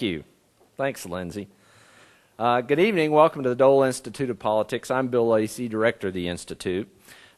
Thank you. Thanks, Lindsay. Good evening. Welcome to the Dole Institute of Politics. I'm Bill Lacey, Director of the Institute.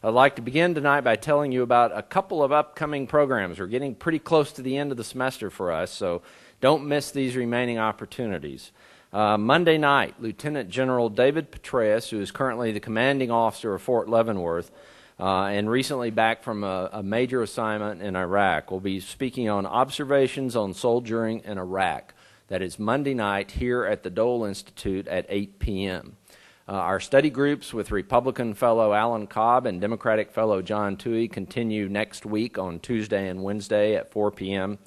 I'd like to begin tonight by telling you about a couple of upcoming programs. We're getting pretty close to the end of the semester for us, so don't miss these remaining opportunities. Monday night, Lieutenant General David Petraeus, who is currently the commanding officer of Fort Leavenworth and recently back from a major assignment in Iraq, will be speaking on observations on soldiering in Iraq. That is Monday night here at the Dole Institute at 8 p.m. Our study groups with Republican fellow Alan Cobb and Democratic fellow John Toohey continue next week on Tuesday and Wednesday at 4 p.m.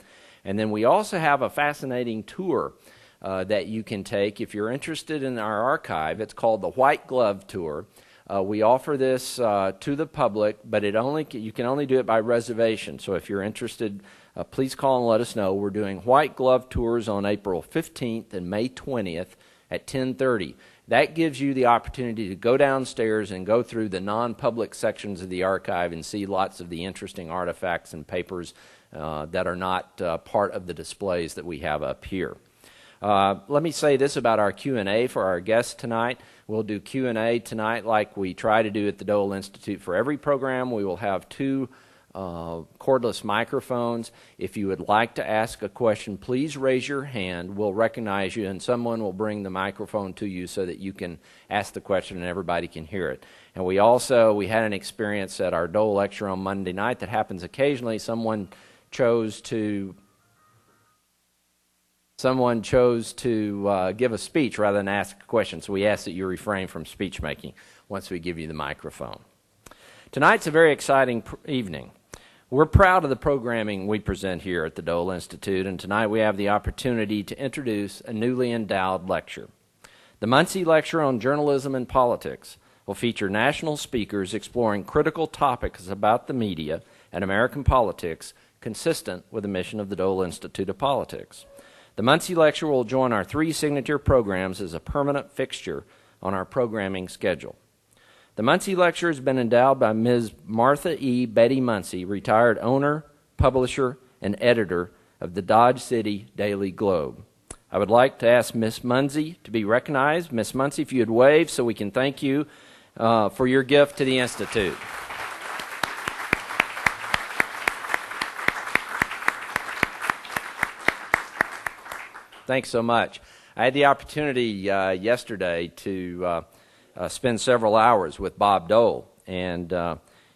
And then we also have a fascinating tour that you can take if you're interested in our archive. It's called the White Glove Tour. We offer this to the public, but you can only do it by reservation. So if you're interested, please call and let us know. We're doing White Glove Tours on April 15th and May 20th at 10:30. That gives you the opportunity to go downstairs and go through the non-public sections of the archive and see lots of the interesting artifacts and papers that are not part of the displays that we have up here. Let me say this about our Q&A for our guests tonight. We'll do Q&A tonight like we try to do at the Dole Institute. For every program, we will have two cordless microphones. If you would like to ask a question, please raise your hand. We'll recognize you, and someone will bring the microphone to you so that you can ask the question and everybody can hear it. And we had an experience at our Dole lecture on Monday night that happens occasionally. Someone chose to give a speech rather than ask a question, so we ask that you refrain from speech making once we give you the microphone. Tonight's a very exciting evening. We're proud of the programming we present here at the Dole Institute, and tonight we have the opportunity to introduce a newly endowed lecture. The Muncy Lecture on Journalism and Politics will feature national speakers exploring critical topics about the media and American politics consistent with the mission of the Dole Institute of Politics. The Muncy Lecture will join our three signature programs as a permanent fixture on our programming schedule. The Muncy Lecture has been endowed by Ms. Martha E. Betty Muncy, retired owner, publisher, and editor of the Dodge City Daily Globe. I would like to ask Ms. Muncy to be recognized. Ms. Muncy, if you would wave so we can thank you for your gift to the Institute. Thanks so much. I had the opportunity yesterday to spend several hours with Bob Dole, and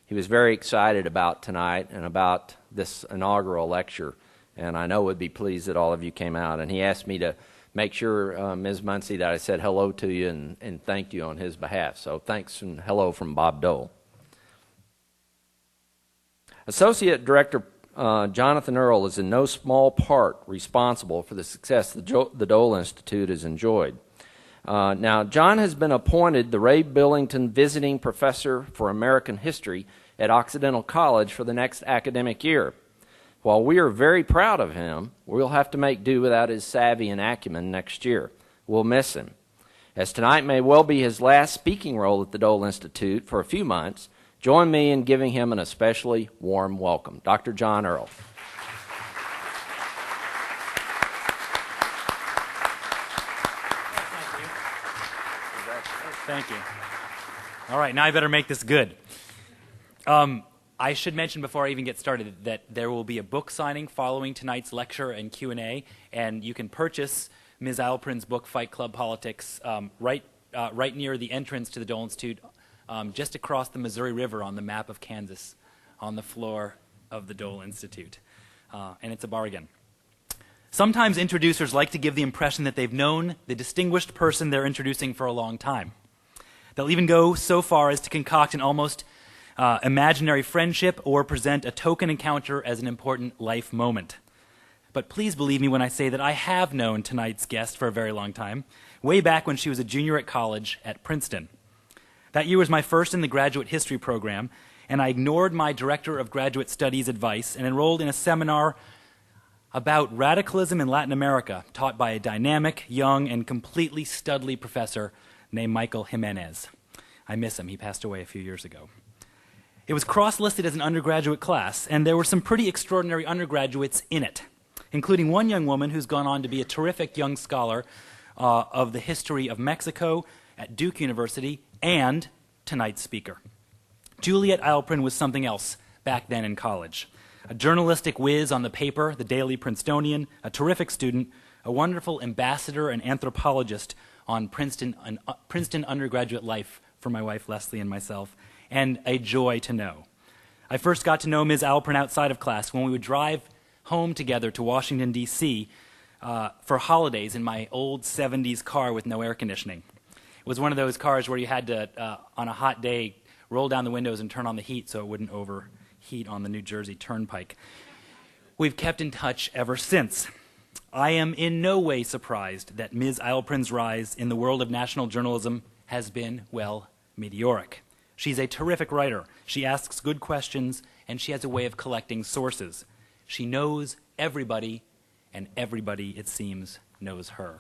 he was very excited about tonight and about this inaugural lecture, and I know would be pleased that all of you came out. And he asked me to make sure, Ms. Muncy, that I said hello to you and thanked you on his behalf. So thanks and hello from Bob Dole. Associate Director Jonathan Earl is in no small part responsible for the success the Dole Institute has enjoyed. Now, John has been appointed the Ray Billington Visiting Professor for American History at Occidental College for the next academic year. While we are very proud of him, we'll have to make do without his savvy and acumen next year. We'll miss him. As tonight may well be his last speaking role at the Dole Institute for a few months, join me in giving him an especially warm welcome. Dr. John Earl. Thank you. All right, now I better make this good. I should mention before I even get started that there will be a book signing following tonight's lecture and Q&A, and you can purchase Ms. Eilperin's book, Fight Club Politics, right near the entrance to the Dole Institute, just across the Missouri River on the map of Kansas, on the floor of the Dole Institute. And it's a bargain. Sometimes introducers like to give the impression that they've known the distinguished person they're introducing for a long time. They'll even go so far as to concoct an almost imaginary friendship or present a token encounter as an important life moment. But please believe me when I say that I have known tonight's guest for a very long time, way back when she was a junior at college at Princeton. That year was my first in the graduate history program, and I ignored my director of graduate studies advice and enrolled in a seminar about radicalism in Latin America, taught by a dynamic, young, and completely studly professor named Michael Jimenez. I miss him. He passed away a few years ago. It was cross-listed as an undergraduate class, and there were some pretty extraordinary undergraduates in it. including one young woman who's gone on to be a terrific young scholar of the history of Mexico at Duke University and tonight's speaker. Juliet Eilperin was something else back then in college. A journalistic whiz on the paper, the Daily Princetonian, a terrific student, a wonderful ambassador and anthropologist on Princeton undergraduate life for my wife Leslie and myself, and a joy to know. I first got to know Ms. Eilperin outside of class when we would drive home together to Washington, D.C. For holidays in my old 70s car with no air conditioning. It was one of those cars where you had to, on a hot day, roll down the windows and turn on the heat so it wouldn't overheat on the New Jersey Turnpike. We've kept in touch ever since. I am in no way surprised that Ms. Eilperin's rise in the world of national journalism has been, well, meteoric. She's a terrific writer. She asks good questions, and she has a way of collecting sources. She knows everybody, and everybody, it seems, knows her.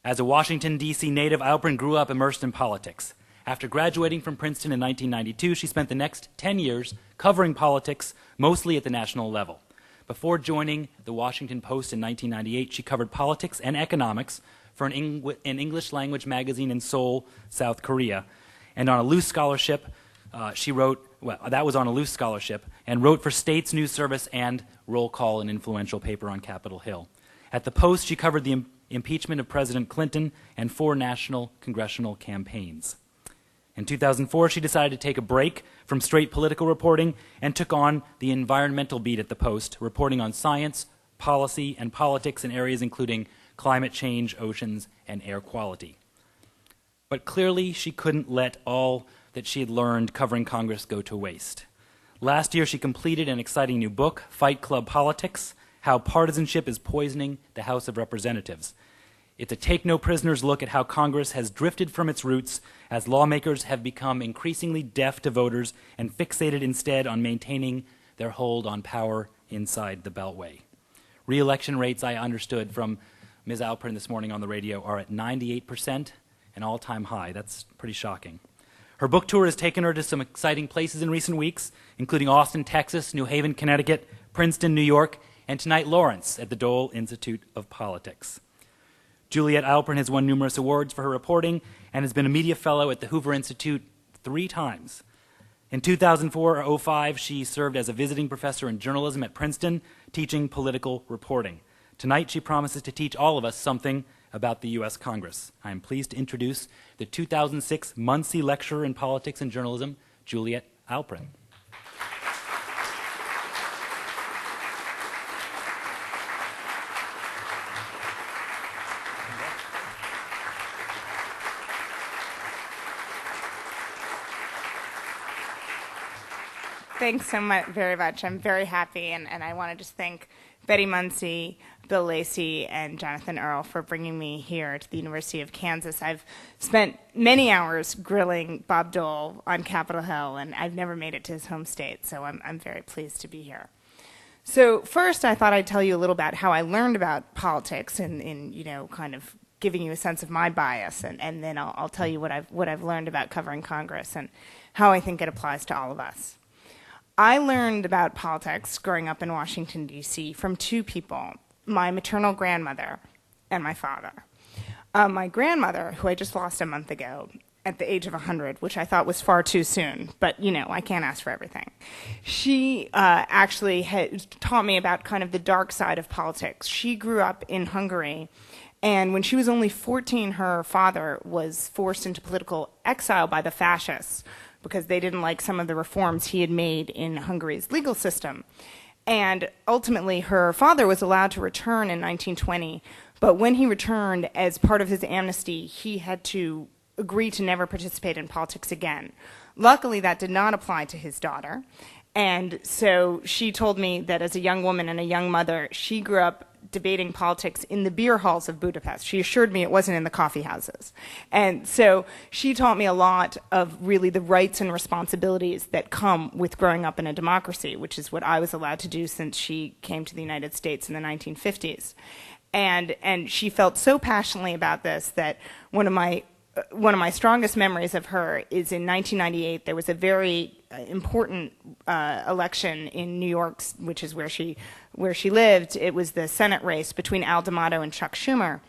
As a Washington, D.C. native, Eilperin grew up immersed in politics. After graduating from Princeton in 1992, she spent the next 10 years covering politics, mostly at the national level. Before joining the Washington Post in 1998, she covered politics and economics for an English language magazine in Seoul, South Korea. And on a loose scholarship, she wrote, that was on a loose scholarship, and wrote for States News Service and Roll Call, an influential paper on Capitol Hill. At the Post, she covered the impeachment of President Clinton and 4 national congressional campaigns. In 2004, she decided to take a break from straight political reporting and took on the environmental beat at the Post, reporting on science, policy, and politics in areas including climate change, oceans, and air quality. But clearly, she couldn't let all that she had learned covering Congress go to waste. Last year, she completed an exciting new book, Fight Club Politics: How Partisanship is Poisoning the House of Representatives. It's a take-no-prisoners look at how Congress has drifted from its roots as lawmakers have become increasingly deaf to voters and fixated instead on maintaining their hold on power inside the Beltway. Re-election rates, I understood from Ms. Eilperin this morning on the radio, are at 98%, an all-time high. That's pretty shocking. Her book tour has taken her to some exciting places in recent weeks, including Austin, Texas, New Haven, Connecticut, Princeton, New York, and tonight Lawrence at the Dole Institute of Politics. Juliet Eilperin has won numerous awards for her reporting and has been a media fellow at the Hoover Institute 3 times. In 2004-05, she served as a visiting professor in journalism at Princeton, teaching political reporting. Tonight, she promises to teach all of us something about the U.S. Congress. I am pleased to introduce the 2006 Muncy Lecturer in Politics and Journalism, Juliet Eilperin. Thanks so much, very much. I'm very happy, and I want to just thank Betty Muncy, Bill Lacey, and Jonathan Earl for bringing me here to the University of Kansas. I've spent many hours grilling Bob Dole on Capitol Hill, and I've never made it to his home state, so I'm very pleased to be here. So first, I thought I'd tell you a little about how I learned about politics in kind of giving you a sense of my bias, and then I'll tell you what I've learned about covering Congress and how I think it applies to all of us. I learned about politics growing up in Washington, D.C. from 2 people, my maternal grandmother and my father. My grandmother, who I just lost a month ago at the age of 100, which I thought was far too soon, but, I can't ask for everything. She actually had taught me about kind of the dark side of politics. She grew up in Hungary, and when she was only 14, her father was forced into political exile by the fascists, because they didn't like some of the reforms he had made in Hungary's legal system. And ultimately, her father was allowed to return in 1920, but when he returned, as part of his amnesty, he had to agree to never participate in politics again. Luckily, that did not apply to his daughter, and so she told me that as a young woman and a young mother, she grew up debating politics in the beer halls of Budapest. She assured me it wasn't in the coffee houses. And so she taught me a lot of really the rights and responsibilities that come with growing up in a democracy, which is what I was allowed to do since she came to the United States in the 1950s. And she felt so passionately about this that one of my one of my strongest memories of her is in 1998. There was a very important election in New York, which is where she lived. It was the Senate race between Al D'Amato and Chuck Schumer.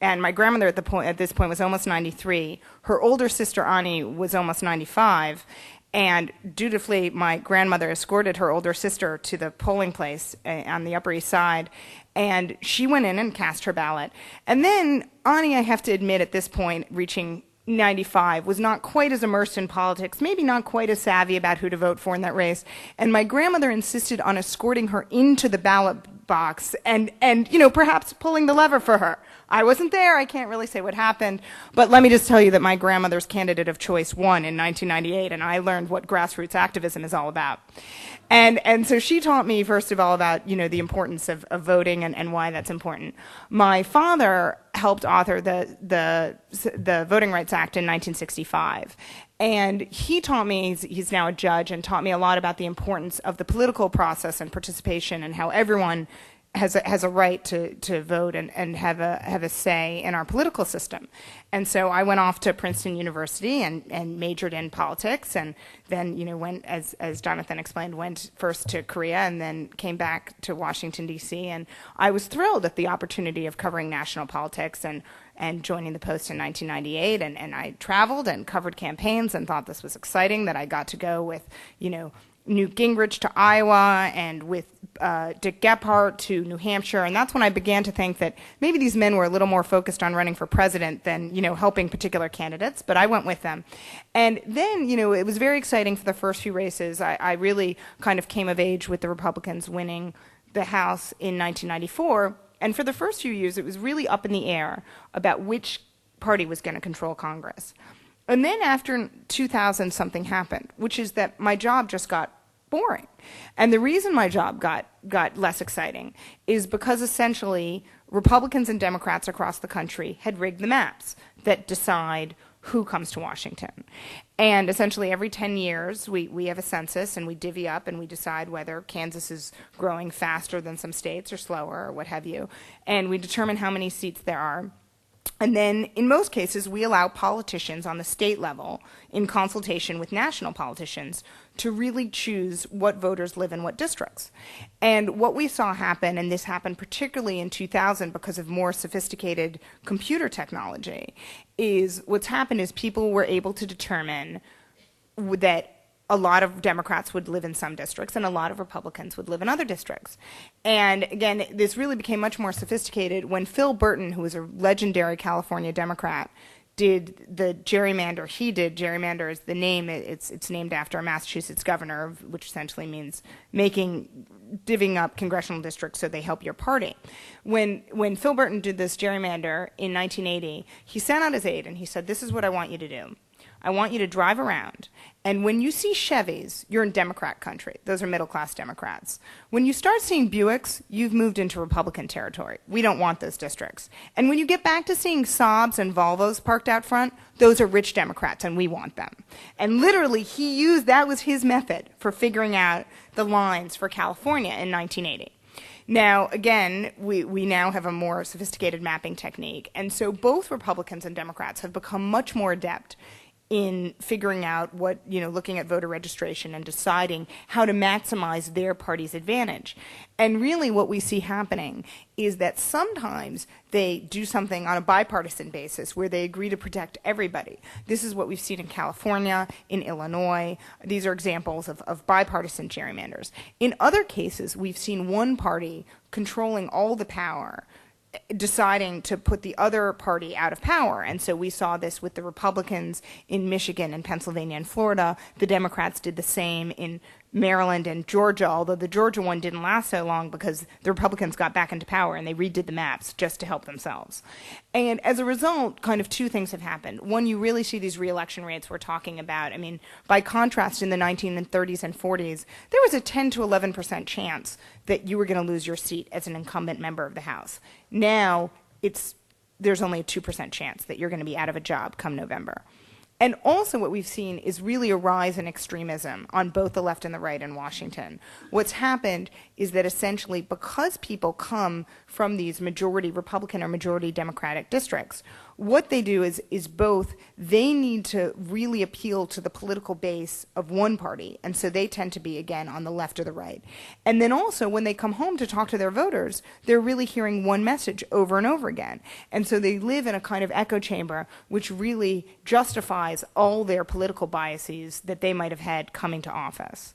And my grandmother at this point was almost 93. Her older sister Ani was almost 95. And dutifully, my grandmother escorted her older sister to the polling place on the Upper East Side, and she went in and cast her ballot. And then Ani, I have to admit, at this point, reaching 95, was not quite as immersed in politics, maybe not quite as savvy about who to vote for in that race. And my grandmother insisted on escorting her into the ballot box and perhaps pulling the lever for her. I wasn't there. I can't really say what happened. But let me just tell you that my grandmother's candidate of choice won in 1998, and I learned what grassroots activism is all about. And so she taught me, first of all, about, the importance of voting and why that's important. My father helped author the Voting Rights Act in 1965. And he taught me, he's now a judge, and taught me a lot about the importance of the political process and participation and how everyone has a right to vote and have a say in our political system. And so I went off to Princeton University and majored in politics, and then went, as Jonathan explained, went first to Korea and then came back to Washington D.C. And I was thrilled at the opportunity of covering national politics and joining the Post in 1998, and I traveled and covered campaigns and thought this was exciting that I got to go with Newt Gingrich to Iowa and with Dick Gephardt to New Hampshire. And that's when I began to think that maybe these men were a little more focused on running for president than, helping particular candidates. But I went with them. And then, it was very exciting for the first few races. I really kind of came of age with the Republicans winning the House in 1994. And for the first few years, it was really up in the air about which party was going to control Congress. And then after 2000, something happened, which is that my job just got boring. And the reason my job got less exciting is because essentially Republicans and Democrats across the country had rigged the maps that decide who comes to Washington. And essentially every 10 years we have a census and we divvy up and we decide whether Kansas is growing faster than some states or slower or what have you. And we determine how many seats there are. And then, in most cases, we allow politicians on the state level, in consultation with national politicians, to really choose what voters live in what districts. And what we saw happen, and this happened particularly in 2000 because of more sophisticated computer technology, is what's happened is people were able to determine that a lot of Democrats would live in some districts and a lot of Republicans would live in other districts. And again, this really became much more sophisticated when Phil Burton, who was a legendary California Democrat, did the gerrymander. Gerrymander is the name, it's named after a Massachusetts governor, which essentially means divvying up congressional districts so they help your party. When Phil Burton did this gerrymander in 1980, he sent out his aide and he said, "This is what I want you to do. I want you to drive around, and when you see Chevys, you're in Democrat country. Those are middle-class Democrats. When you start seeing Buicks, you've moved into Republican territory. We don't want those districts. And when you get back to seeing Saabs and Volvos parked out front, those are rich Democrats, and we want them." And literally, that was his method for figuring out the lines for California in 1980. Now, again, we now have a more sophisticated mapping technique, and so both Republicans and Democrats have become much more adept in figuring out looking at voter registration and deciding how to maximize their party's advantage. And really what we see happening is that sometimes they do something on a bipartisan basis where they agree to protect everybody. This is what we've seen in California, in Illinois. These are examples of bipartisan gerrymanders. In other cases, we've seen one party controlling all the power, deciding to put the other party out of power. And so we saw this with the Republicans in Michigan and Pennsylvania and Florida. The Democrats did the same in Maryland and Georgia, although the Georgia one didn't last so long because the Republicans got back into power and they redid the maps just to help themselves. And as a result, kind of two things have happened. One, you really see these re-election rates we're talking about. I mean, by contrast, in the 1930s and 40s, there was a 10 to 11% chance that you were going to lose your seat as an incumbent member of the House. Now, there's only a 2% chance that you're going to be out of a job come November. And also what we've seen is really a rise in extremism on both the left and the right in Washington. What's happened is that essentially because people come from these majority Republican or majority Democratic districts, what they do is both they need to really appeal to the political base of one party, and so they tend to be, again, on the left or the right. And then also, when they come home to talk to their voters, they're really hearing one message over and over again. And so they live in a kind of echo chamber which really justifies all their political biases that they might have had coming to office.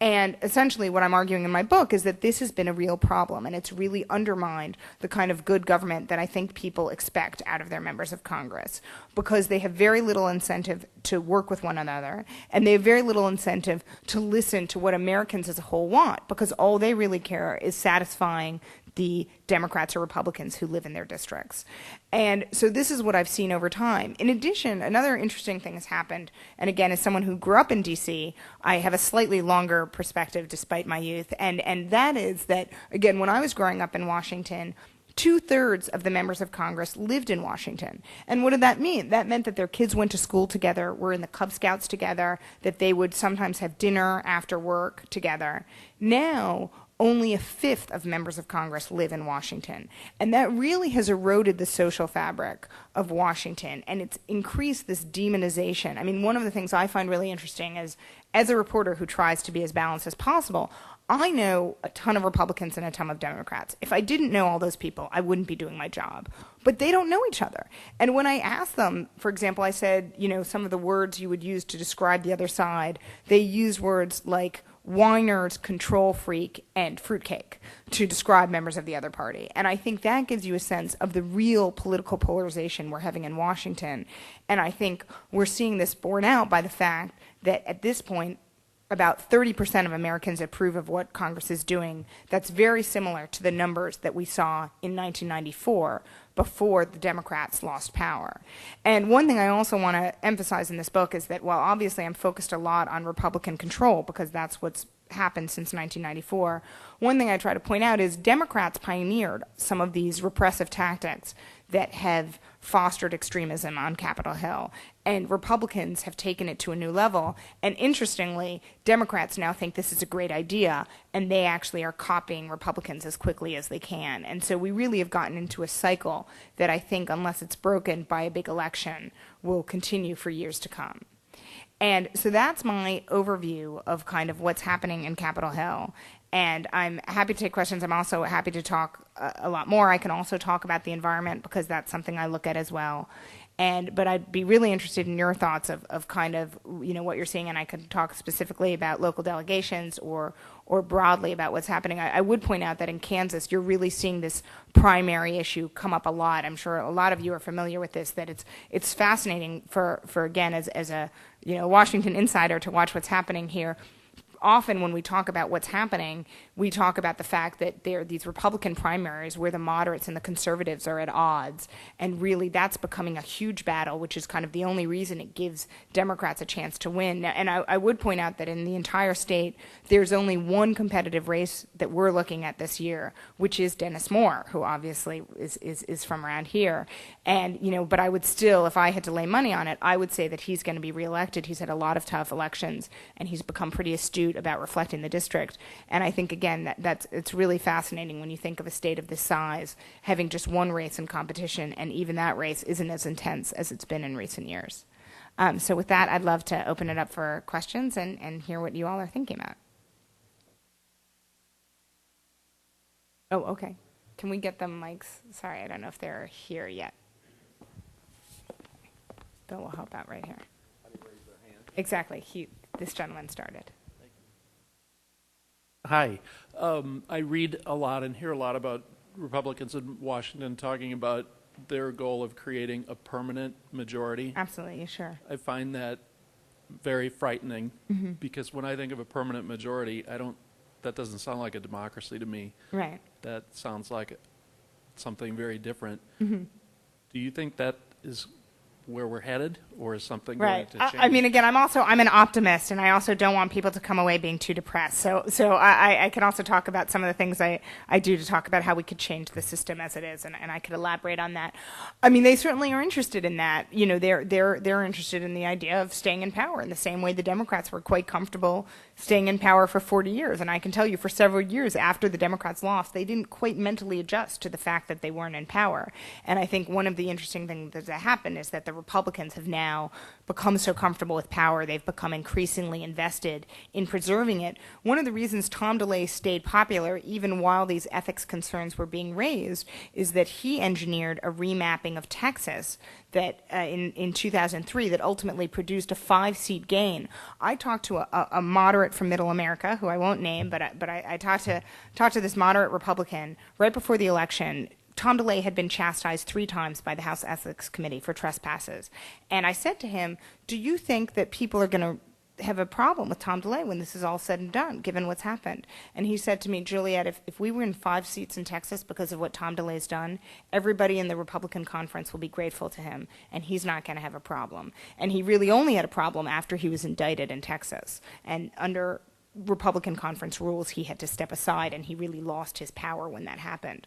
And essentially what I'm arguing in my book is that this has been a real problem, and it's really undermined the kind of good government that I think people expect out of their members of Congress, because they have very little incentive to work with one another, and they have very little incentive to listen to what Americans as a whole want, because all they really care is satisfying the Democrats or Republicans who live in their districts. And so this is what I've seen over time. In addition, another interesting thing has happened, and again, as someone who grew up in D.C., I have a slightly longer perspective despite my youth, and that is that, again, when I was growing up in Washington, 2/3 of the members of Congress lived in Washington. And what did that mean? That meant that their kids went to school together, were in the Cub Scouts together, that they would sometimes have dinner after work together. Now, only 1/5 of members of Congress live in Washington. And that really has eroded the social fabric of Washington, and it's increased this demonization. I mean, one of the things I find really interesting is, as a reporter who tries to be as balanced as possible, I know a ton of Republicans and a ton of Democrats. If I didn't know all those people, I wouldn't be doing my job. But they don't know each other. And when I asked them, for example, I said, some of the words you would use to describe the other side, they use words like whiners, control freak, and fruitcake to describe members of the other party. And I think that gives you a sense of the real political polarization we're having in Washington. And I think we're seeing this borne out by the fact that at this point, about 30% of Americans approve of what Congress is doing. That's very similar to the numbers that we saw in 1994 before the Democrats lost power. And one thing I also want to emphasize in this book is that while obviously I'm focused a lot on Republican control because that's what's happened since 1994, one thing I try to point out is Democrats pioneered some of these repressive tactics that have fostered extremism on Capitol Hill. And Republicans have taken it to a new level. And interestingly, Democrats now think this is a great idea, and they actually are copying Republicans as quickly as they can. And so we really have gotten into a cycle that I think, unless it's broken by a big election, will continue for years to come. And so that's my overview of kind of what's happening in Capitol Hill. And I'm happy to take questions. I'm also happy to talk a lot more. I can also talk about the environment because that's something I look at as well. But I'd be really interested in your thoughts of kind of, what you're seeing, and I could talk specifically about local delegations or broadly about what's happening. I would point out that in Kansas, you're really seeing this primary issue come up a lot. I'm sure a lot of you are familiar with this, that it's fascinating for again, as a Washington insider to watch what's happening here. Often when we talk about what's happening, we talk about the fact that there are these Republican primaries where the moderates and the conservatives are at odds. And really that's becoming a huge battle, which is kind of the only reason it gives Democrats a chance to win. And I would point out that in the entire state, there's only one competitive race that we're looking at this year, which is Dennis Moore, who obviously is from around here. And, but I would still, if I had to lay money on it, I would say that he's going to be reelected. He's had a lot of tough elections, and he's become pretty astute about reflecting the district. And I think, again, it's really fascinating when you think of a state of this size having just one race in competition, and even that race isn't as intense as it's been in recent years. So with that, I'd love to open it up for questions and hear what you all are thinking about. Oh, okay. Can we get the mics? Sorry, I don't know if they're here yet. Bill will help out right here. How do you raise their hand? Exactly. This gentleman started. Hi. I read a lot and hear a lot about Republicans in Washington talking about their goal of creating a permanent majority. Absolutely, sure. I find that very frightening because when I think of a permanent majority, that doesn't sound like a democracy to me. Right. That sounds like something very different. Do you think that is where we're headed, or is something Right. going to change? I mean, again, I'm an optimist, and I also don't want people to come away being too depressed. So I can also talk about some of the things I do to talk about how we could change the system as it is, and I could elaborate on that. I mean, they certainly are interested in that. You know, they're interested in the idea of staying in power in the same way the Democrats were quite comfortable staying in power for 40 years. And I can tell you, for several years after the Democrats lost, they didn't quite mentally adjust to the fact that they weren't in power. And I think one of the interesting things that happened is that the Republicans have now become so comfortable with power, they've become increasingly invested in preserving it. One of the reasons Tom DeLay stayed popular, even while these ethics concerns were being raised, is that he engineered a remapping of Texas that in 2003 that ultimately produced a 5-seat gain. I talked to a moderate from Middle America, who I won't name, but I talked to this moderate Republican right before the election. Tom DeLay had been chastised 3 times by the House Ethics Committee for trespasses. And I said to him, do you think that people are going to have a problem with Tom DeLay when this is all said and done, given what's happened? And he said to me, Juliet, if we win 5 seats in Texas because of what Tom DeLay's done, everybody in the Republican conference will be grateful to him, and he's not going to have a problem. And he really only had a problem after he was indicted in Texas. And under Republican conference rules, he had to step aside, and he really lost his power when that happened.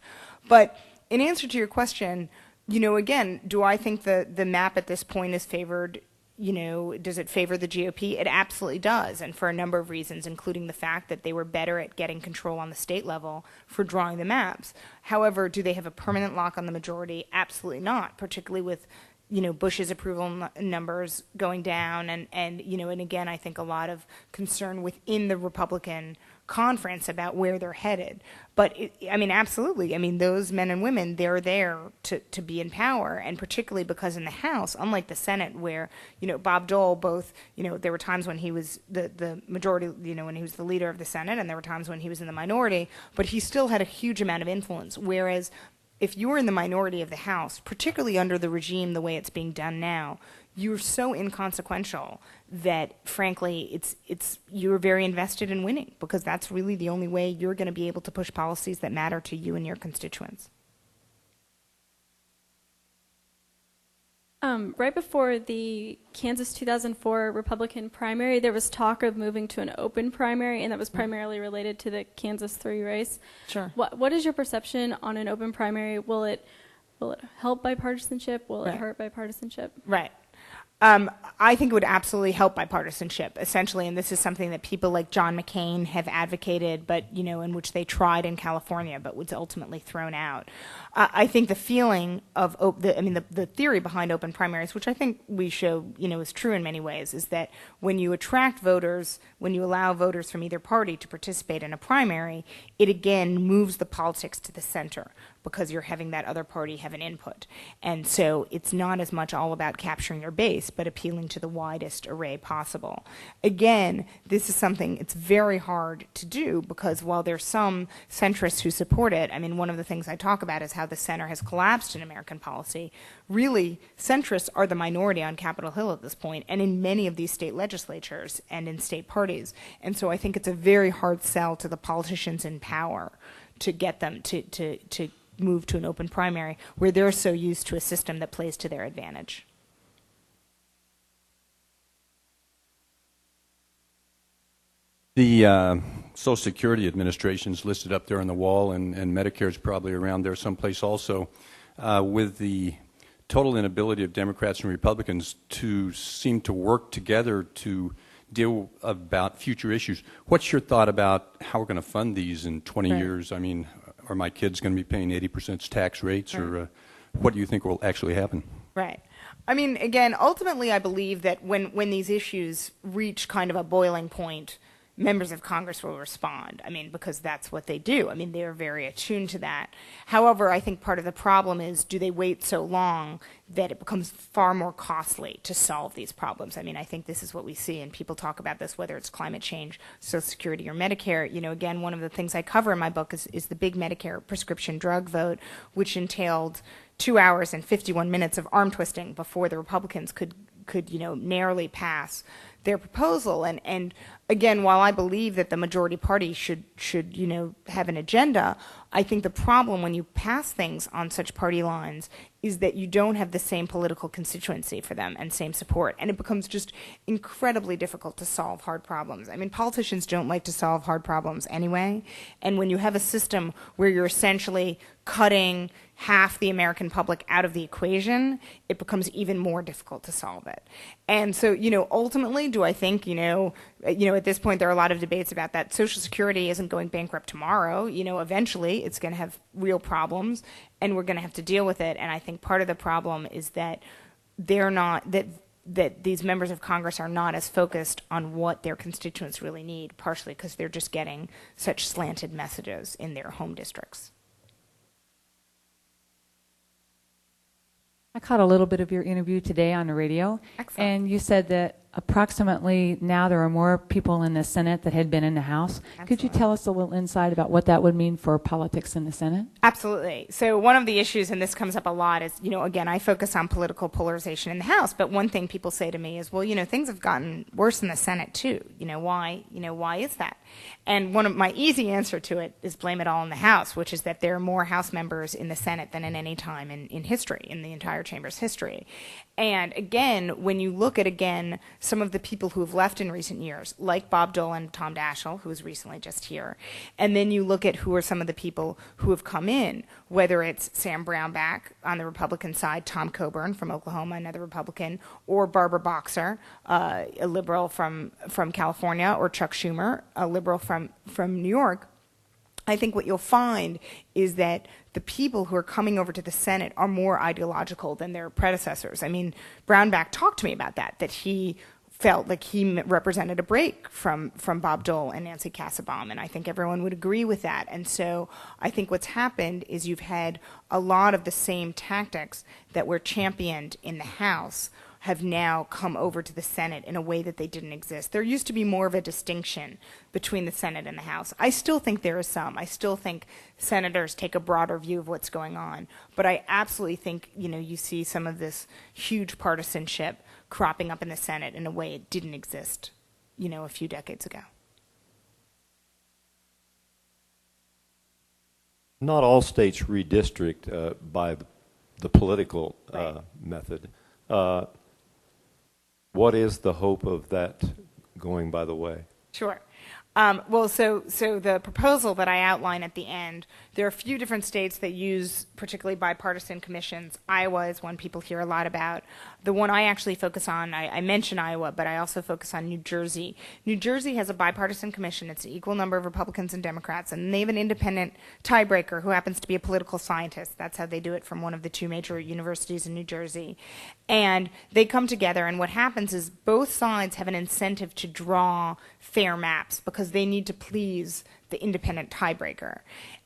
But in answer to your question, you know, again, do I think the map at this point is favored? You know, does it favor the GOP? It absolutely does, and for a number of reasons, including the fact that they were better at getting control on the state level for drawing the maps. However, do they have a permanent lock on the majority? Absolutely not, particularly with, you know, Bush's approval numbers going down, and you know, and again, I think a lot of concern within the Republican conference about where they're headed. But I mean, absolutely. I mean, those men and women, they're there to be in power, and particularly because in the House, unlike the Senate, where, you know, Bob Dole, both, you know, there were times when he was the majority, you know, when he was the leader of the Senate, and there were times when he was in the minority, but he still had a huge amount of influence. Whereas if you were in the minority of the House, particularly under the regime the way it's being done now, you're so inconsequential that, frankly, you're very invested in winning, because that's really the only way you're going to be able to push policies that matter to you and your constituents. Right before the Kansas 2004 Republican primary, there was talk of moving to an open primary, and that was primarily related to the Kansas 3 race. Sure. What is your perception on an open primary? Will it help bipartisanship? Will it hurt bipartisanship? Right. I think it would absolutely help bipartisanship, essentially, and this is something that people like John McCain have advocated, but, you know, in which they tried in California, but was ultimately thrown out. I think the feeling of, the theory behind open primaries, which I think we show, you know, is true in many ways, is that when you attract voters, when you allow voters from either party to participate in a primary, it again moves the politics to the center, because you're having that other party have an input. And so it's not as much all about capturing your base, but appealing to the widest array possible. Again, this is something it's very hard to do, because while there's some centrists who support it, I mean, one of the things I talk about is how the center has collapsed in American policy. Really, centrists are the minority on Capitol Hill at this point, and in many of these state legislatures and in state parties. And so I think it's a very hard sell to the politicians in power to get them to move to an open primary where they're so used to a system that plays to their advantage. The Social Security Administration is listed up there on the wall, and Medicare is probably around there someplace also. With the total inability of Democrats and Republicans to seem to work together to deal about future issues, what's your thought about how we're going to fund these in 20 years? I mean, are my kids going to be paying 80% tax rates, or what do you think will actually happen? Right. I mean, again, ultimately I believe that when these issues reach kind of a boiling point, members of Congress will respond. I mean, because that's what they do. I mean, they're very attuned to that. However, I think part of the problem is, do they wait so long that it becomes far more costly to solve these problems? I mean, I think this is what we see, and people talk about this, whether it's climate change, Social Security, or Medicare. You know, again, one of the things I cover in my book is the big Medicare prescription drug vote, which entailed 2 hours and 51 minutes of arm twisting before the Republicans could narrowly pass their proposal. And again, while I believe that the majority party should have an agenda, I think the problem when you pass things on such party lines is that you don't have the same political constituency for them and same support, and it becomes just incredibly difficult to solve hard problems. I mean, politicians don't like to solve hard problems anyway, and when you have a system where you're essentially cutting half the American public out of the equation, it becomes even more difficult to solve it. And so, ultimately, do I think, at this point there are a lot of debates about that. Social Security isn't going bankrupt tomorrow. Eventually it's going to have real problems, and we're going to have to deal with it. And I think part of the problem is that that these members of Congress are not as focused on what their constituents really need, partially because they're just getting such slanted messages in their home districts. I caught a little bit of your interview today on the radio. Excellent. And you said that approximately now there are more people in the Senate that had been in the House. Absolutely. Could you tell us a little insight about what that would mean for politics in the Senate? Absolutely. So one of the issues, and this comes up a lot, is, again, I focus on political polarization in the House, but one thing people say to me is, well, things have gotten worse in the Senate too. Why is that? And one of my easy answer to it is blame it all on the House, which is that there are more House members in the Senate than in any time in history, in the entire chamber's history. And again, when you look at, some of the people who have left in recent years, like Bob Dole and Tom Daschle, who was recently just here, and then you look at who are some of the people who have come in, whether it's Sam Brownback on the Republican side, Tom Coburn from Oklahoma, another Republican, or Barbara Boxer, a liberal from California, or Chuck Schumer, a liberal from New York. I think what you'll find is that the people who are coming over to the Senate are more ideological than their predecessors. I mean, Brownback talked to me about that he felt like he represented a break from Bob Dole and Nancy Kassebaum, and I think everyone would agree with that. And so I think what's happened is you've had a lot of the same tactics that were championed in the House have now come over to the Senate in a way that they didn't exist. There used to be more of a distinction between the Senate and the House. I still think there is some. I still think senators take a broader view of what's going on. But I absolutely think, you see some of this huge partisanship cropping up in the Senate in a way it didn't exist, a few decades ago. Not all states redistrict by the political method. What is the hope of that going by the way? Sure. Well, so the proposal that I outline at the end, there are a few different states that use particularly bipartisan commissions. Iowa is one people hear a lot about. The one I actually focus on, I mention Iowa, but I also focus on New Jersey. New Jersey has a bipartisan commission. It's an equal number of Republicans and Democrats, and they have an independent tiebreaker who happens to be a political scientist. That's how they do it from one of the two major universities in New Jersey. And they come together, and what happens is both sides have an incentive to draw fair maps because they need to please the independent tiebreaker.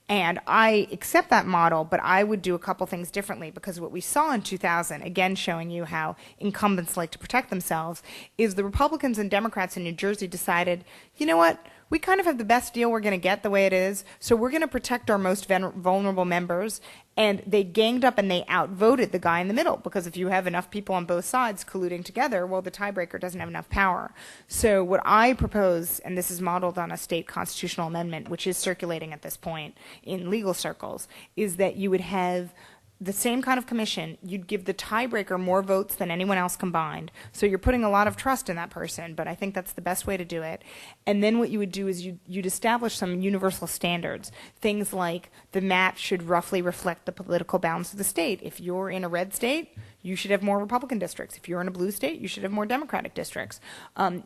And I accept that model, but I would do a couple things differently, because what we saw in 2000, again showing you how incumbents like to protect themselves, is the Republicans and Democrats in New Jersey decided, you know what, we kind of have the best deal we're going to get the way it is, so we're going to protect our most vulnerable members. And they ganged up and they outvoted the guy in the middle, because if you have enough people on both sides colluding together, well, the tiebreaker doesn't have enough power. So what I propose, and this is modeled on a state constitutional amendment, which is circulating at this point in legal circles, is that you would have the same kind of commission. You'd give the tiebreaker more votes than anyone else combined. So you're putting a lot of trust in that person, but I think that's the best way to do it. And then what you would do is you'd establish some universal standards. Things like the map should roughly reflect the political balance of the state. If you're in a red state, you should have more Republican districts. If you're in a blue state, you should have more Democratic districts.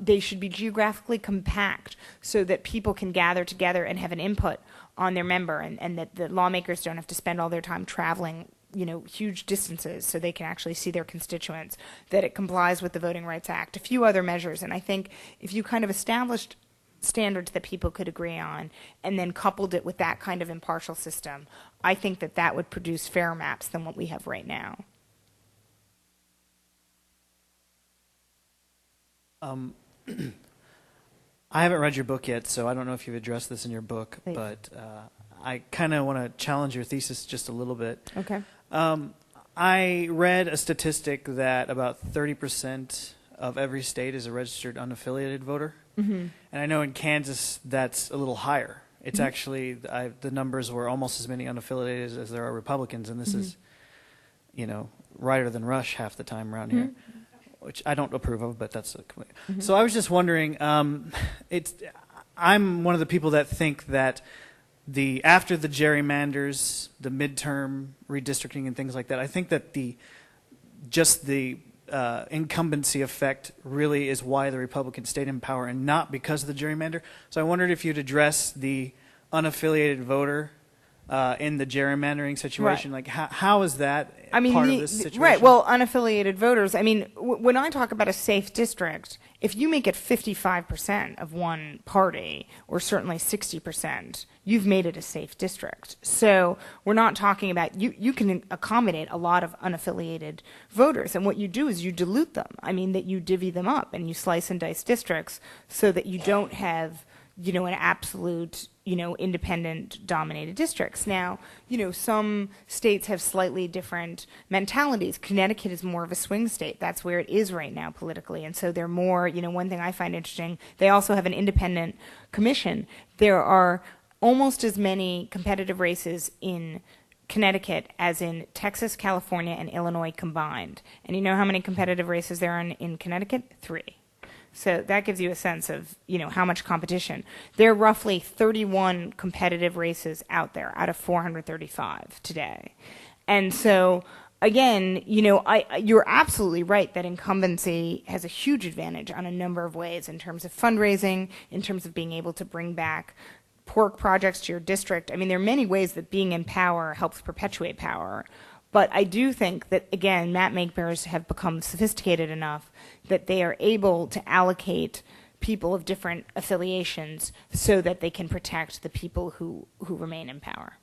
They should be geographically compact so that people can gather together and have an input on their member, and that the lawmakers don't have to spend all their time traveling huge distances so they can actually see their constituents, that it complies with the Voting Rights Act, a few other measures. And I think if you kind of established standards that people could agree on and then coupled it with that kind of impartial system, I think that would produce fairer maps than what we have right now. I haven't read your book yet, so I don't know if you've addressed this in your book, Please. but I kind of want to challenge your thesis just a little bit. Okay. I read a statistic that about 30% of every state is a registered unaffiliated voter. Mm-hmm. And I know in Kansas that's a little higher. It's Mm-hmm. actually, the numbers were almost as many unaffiliated as there are Republicans, and this Mm-hmm. is, righter than rush half the time around here, which I don't approve of, but that's Mm-hmm. So I was just wondering, I'm one of the people that think that after the gerrymanders, the midterm redistricting and things like that, I think that the incumbency effect really is why the Republicans stayed in power and not because of the gerrymander. So I wondered if you'd address the unaffiliated voter in the gerrymandering situation. Right. Like, how is that part of this situation? Right. Well, unaffiliated voters. I mean, when I talk about a safe district, if you make it 55% of one party, or certainly 60%, you've made it a safe district. So we're not talking about you can accommodate a lot of unaffiliated voters, and what you do is you dilute them. I mean, that you divvy them up and you slice and dice districts so that you don't have an absolute, independent dominated districts. Now, some states have slightly different mentalities. Connecticut is more of a swing state. That's where it is right now politically. And so they're more, one thing I find interesting, they also have an independent commission. There are almost as many competitive races in Connecticut as in Texas, California, and Illinois combined. And you know how many competitive races there are in Connecticut? 3. So that gives you a sense of, how much competition. There are roughly 31 competitive races out there out of 435 today. And so, again, you're absolutely right that incumbency has a huge advantage on a number of ways in terms of fundraising, in terms of being able to bring back pork projects to your district. I mean, there are many ways that being in power helps perpetuate power. But I do think that, again, map makers have become sophisticated enough that they are able to allocate people of different affiliations so that they can protect the people who remain in power.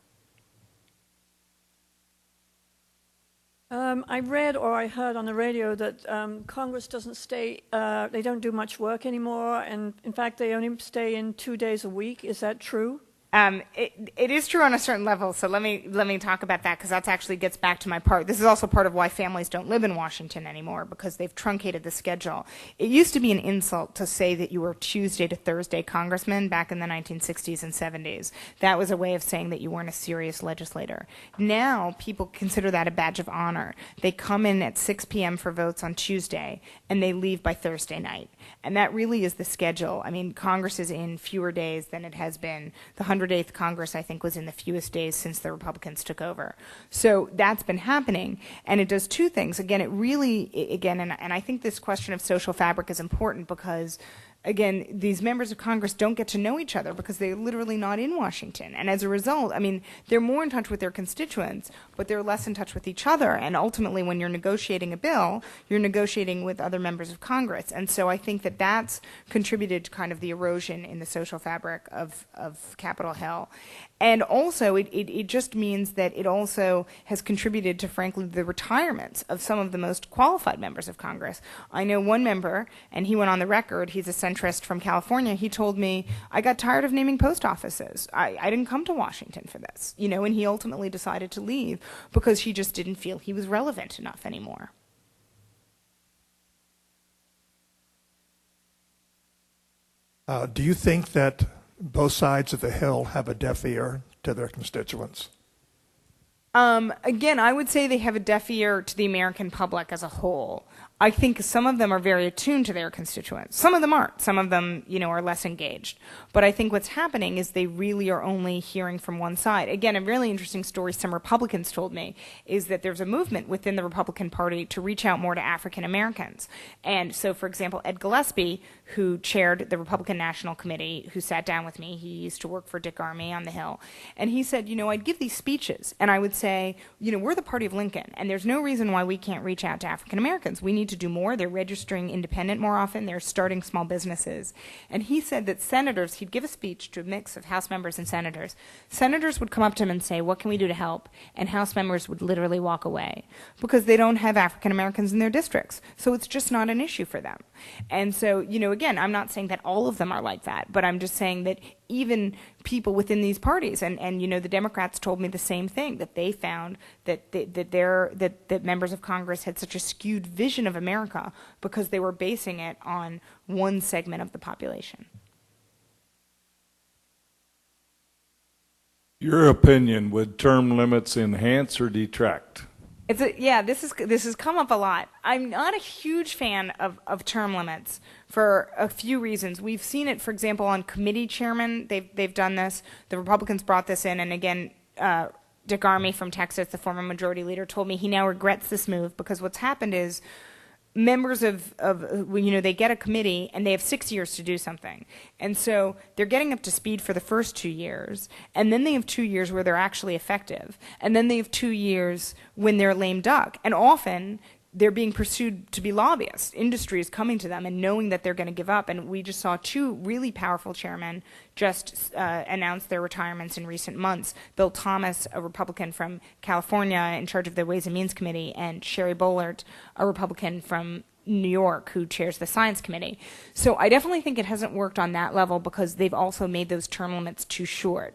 I read or I heard on the radio that Congress doesn't stay, they don't do much work anymore, and in fact they only stay in 2 days a week. Is that true? It is true on a certain level, so let me talk about that, because that actually gets back to my part. This is also part of why families don't live in Washington anymore, because they've truncated the schedule. It used to be an insult to say that you were Tuesday to Thursday congressman back in the 1960s and 70s. That was a way of saying that you weren't a serious legislator. Now people consider that a badge of honor. They come in at 6 p.m. for votes on Tuesday, and they leave by Thursday night. And that really is the schedule. I mean, Congress is in fewer days than it has been. The 108th Congress, I think, was in the fewest days since the Republicans took over. So that's been happening, and it does two things. Again, and I think this question of social fabric is important because, again, these members of Congress don't get to know each other because they're literally not in Washington. And as a result, I mean, they're more in touch with their constituents, but they're less in touch with each other. And ultimately, when you're negotiating a bill, you're negotiating with other members of Congress. And so I think that that's contributed to kind of the erosion in the social fabric of Capitol Hill. And also, it just means that it also has contributed to, frankly, the retirements of some of the most qualified members of Congress. I know one member, and he went on the record, he's a centrist from California, he told me, I got tired of naming post offices. I didn't come to Washington for this, and he ultimately decided to leave because he just didn't feel he was relevant enough anymore. Do you think that both sides of the Hill have a deaf ear to their constituents? Again, I would say they have a deaf ear to the American public as a whole. I think some of them are very attuned to their constituents. Some of them aren't. Some of them, are less engaged. But I think what's happening is they really are only hearing from one side. Again, a really interesting story some Republicans told me is that there's a movement within the Republican Party to reach out more to African Americans. And so, for example, Ed Gillespie, who chaired the Republican National Committee, who sat down with me, he used to work for Dick Armey on the Hill, and he said, I'd give these speeches, and I would say, we're the party of Lincoln, and there's no reason why we can't reach out to African Americans. We need to do more. They're registering independent more often. They're starting small businesses. And he said that senators, he'd give a speech to a mix of House members and senators. Senators would come up to him and say, what can we do to help? And House members would literally walk away because they don't have African Americans in their districts. So it's just not an issue for them. And so, again, I'm not saying that all of them are like that, but I'm just saying that even people within these parties. And you know, the Democrats told me the same thing, that they found that that members of Congress had such a skewed vision of America because they were basing it on one segment of the population. Your opinion, would term limits enhance or detract? This has come up a lot. I'm not a huge fan of term limits for a few reasons. We've seen it, for example, on committee chairmen. They've done this. The Republicans brought this in, and again, Dick Armey from Texas, the former majority leader, told me he now regrets this move because what's happened is members of you know, they get a committee and they have 6 years to do something. And so they're getting up to speed for the first 2 years, and then they have 2 years where they're actually effective, and then they have 2 years when they're lame duck. And often they're being pursued to be lobbyists. Industry is coming to them and knowing that they're going to give up. And we just saw two really powerful chairmen just announce their retirements in recent months. Bill Thomas, a Republican from California in charge of the Ways and Means Committee, and Sherry Boehlert, a Republican from New York who chairs the Science Committee. So I definitely think it hasn't worked on that level because they've also made those term limits too short.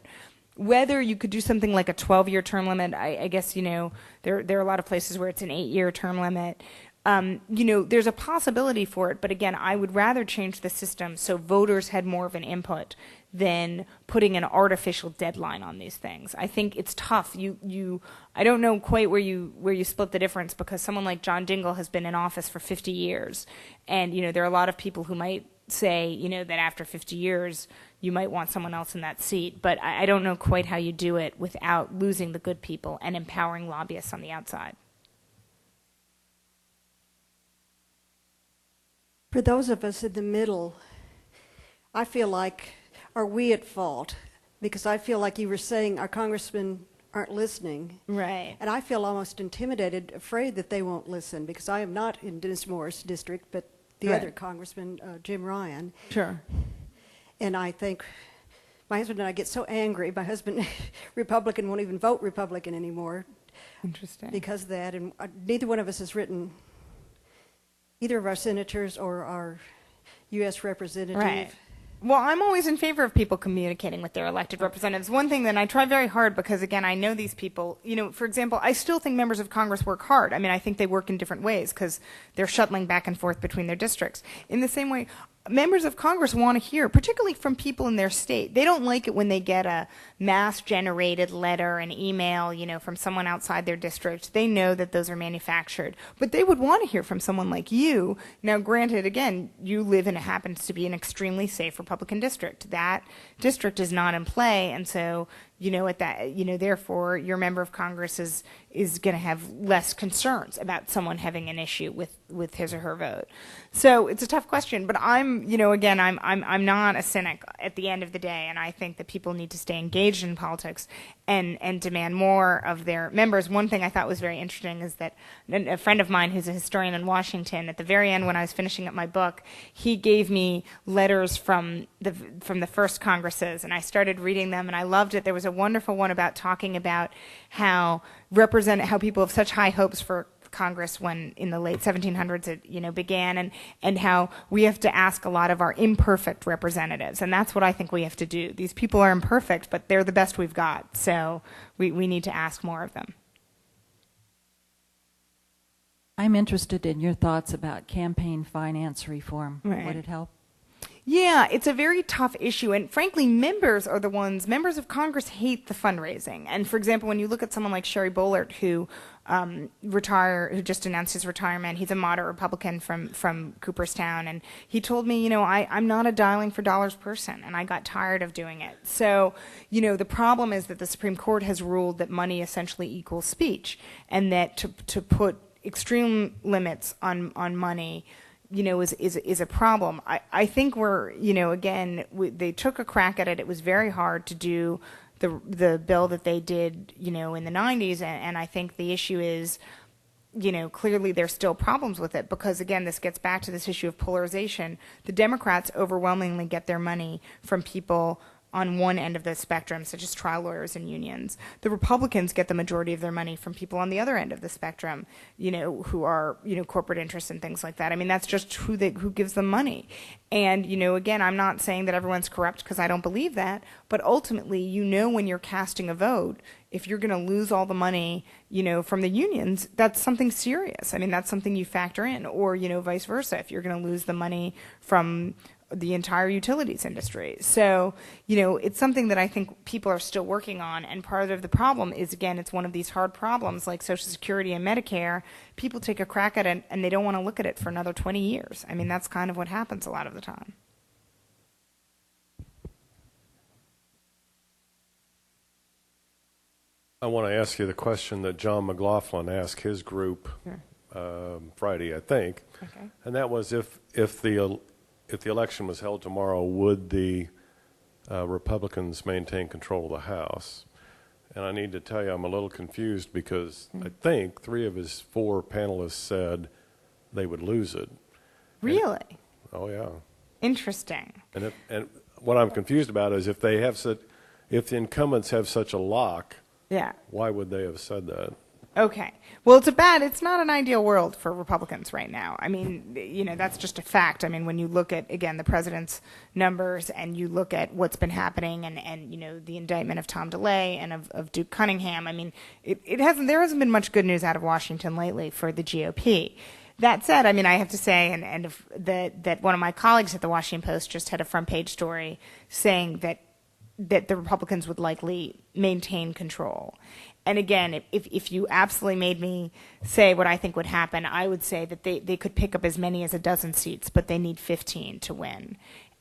Whether you could do something like a 12-year term limit, I guess, you know, there are a lot of places where it's an 8-year term limit. You know, there's a possibility for it, but again, I would rather change the system so voters had more of an input than putting an artificial deadline on these things. I think it's tough. I don't know quite where you split the difference because someone like John Dingell has been in office for 50 years, and you know, there are a lot of people who might say, you know, that after 50 years you might want someone else in that seat, but I don't know quite how you do it without losing the good people and empowering lobbyists on the outside. For those of us in the middle, I feel like, are we at fault? Because I feel like you were saying our congressmen aren't listening. Right. And I feel almost intimidated, afraid that they won't listen, because I am not in Dennis Moore's district, but the Right. other congressman, Jim Ryan. Sure. And I think my husband and I get so angry. My husband, Republican, won't even vote Republican anymore. Interesting. Because of that. And neither one of us has written, either of our senators or our U.S. representative. Right. Well, I'm always in favor of people communicating with their elected representatives. One thing that I try very hard because, again, I know these people. You know, for example, I still think members of Congress work hard. I mean, I think they work in different ways because they're shuttling back and forth between their districts. In the same way, members of Congress want to hear, particularly from people in their state. They don't like it when they get a mass-generated letter, an email, you know, from someone outside their district. They know that those are manufactured. But they would want to hear from someone like you. Now, granted, again, you live in, it happens to be an extremely safe Republican district. That district is not in play, and so, you know, at that, you know, therefore, your member of Congress is going to have less concerns about someone having an issue with his or her vote. So it's a tough question, but I'm not a cynic at the end of the day, and I think that people need to stay engaged in politics and demand more of their members. One thing I thought was very interesting is that a friend of mine who's a historian in Washington, at the very end when I was finishing up my book, he gave me letters from the first Congresses, and I started reading them, and I loved it. There was a wonderful one about talking about how people have such high hopes for Congress when in the late 1700s it, you know, began, and how we have to ask a lot of our imperfect representatives, and that's what I think we have to do. These people are imperfect, but they're the best we've got, so we need to ask more of them. I'm interested in your thoughts about campaign finance reform. Right. Would it help? Yeah, it's a very tough issue, and frankly, members of Congress hate the fundraising. And for example, when you look at someone like Sherry Boehlert, who just announced his retirement, he's a moderate Republican from Cooperstown, and he told me, you know, I'm not a dialing for dollars person, and I got tired of doing it. So, you know, the problem is that the Supreme Court has ruled that money essentially equals speech, and that to put extreme limits on money, you know, is a problem. I think we're, you know, again, they took a crack at it. It was very hard to do the bill that they did, you know, in the 90s, and I think the issue is, you know, clearly there's still problems with it because, again, this gets back to this issue of polarization. The Democrats overwhelmingly get their money from people on one end of the spectrum, such as trial lawyers and unions. The Republicans get the majority of their money from people on the other end of the spectrum, who are, corporate interests and things like that. I mean, that's just who gives them money. And, again, I'm not saying that everyone's corrupt because I don't believe that, but ultimately, when you're casting a vote, if you're going to lose all the money, from the unions, that's something serious. I mean, that's something you factor in, or, vice versa, if you're going to lose the money from the entire utilities industry. So, it's something that I think people are still working on, and part of the problem is, again, it's one of these hard problems like Social Security and Medicare. People take a crack at it and they don't want to look at it for another 20 years. I mean, that's kind of what happens a lot of the time. I want to ask you the question that John McLaughlin asked his group Friday, I think, Okay. and that was if the election was held tomorrow, would the Republicans maintain control of the House? And I need to tell you, I'm a little confused because I think 3 of his 4 panelists said they would lose it. Really? Oh yeah. Interesting. And what I'm confused about is if the incumbents have such a lock. Yeah. Why would they have said that? Okay. Well, it's not an ideal world for Republicans right now. I mean, that's just a fact. I mean, when you look at, again, the president's numbers and you look at what's been happening and the indictment of Tom DeLay and of Duke Cunningham, I mean, there hasn't been much good news out of Washington lately for the GOP. That said, I mean, I have to say, that one of my colleagues at the Washington Post just had a front page story saying that the Republicans would likely maintain control. And again, if you absolutely made me say what I think would happen, I would say that they could pick up as many as a dozen seats, but they need 15 to win.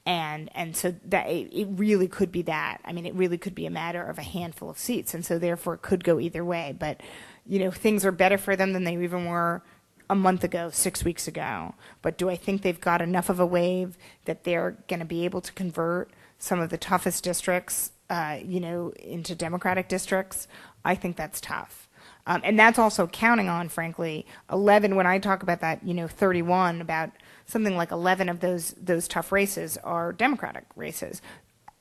And so that it really could be that. I mean, it really could be a matter of a handful of seats, and so therefore it could go either way. But, things are better for them than they even were a month ago, 6 weeks ago. But do I think they've got enough of a wave that they're going to be able to convert some of the toughest districts, into Democratic districts? I think that's tough. And that's also counting on, frankly, 11, when I talk about that, 31, about something like 11 of those tough races are Democratic races.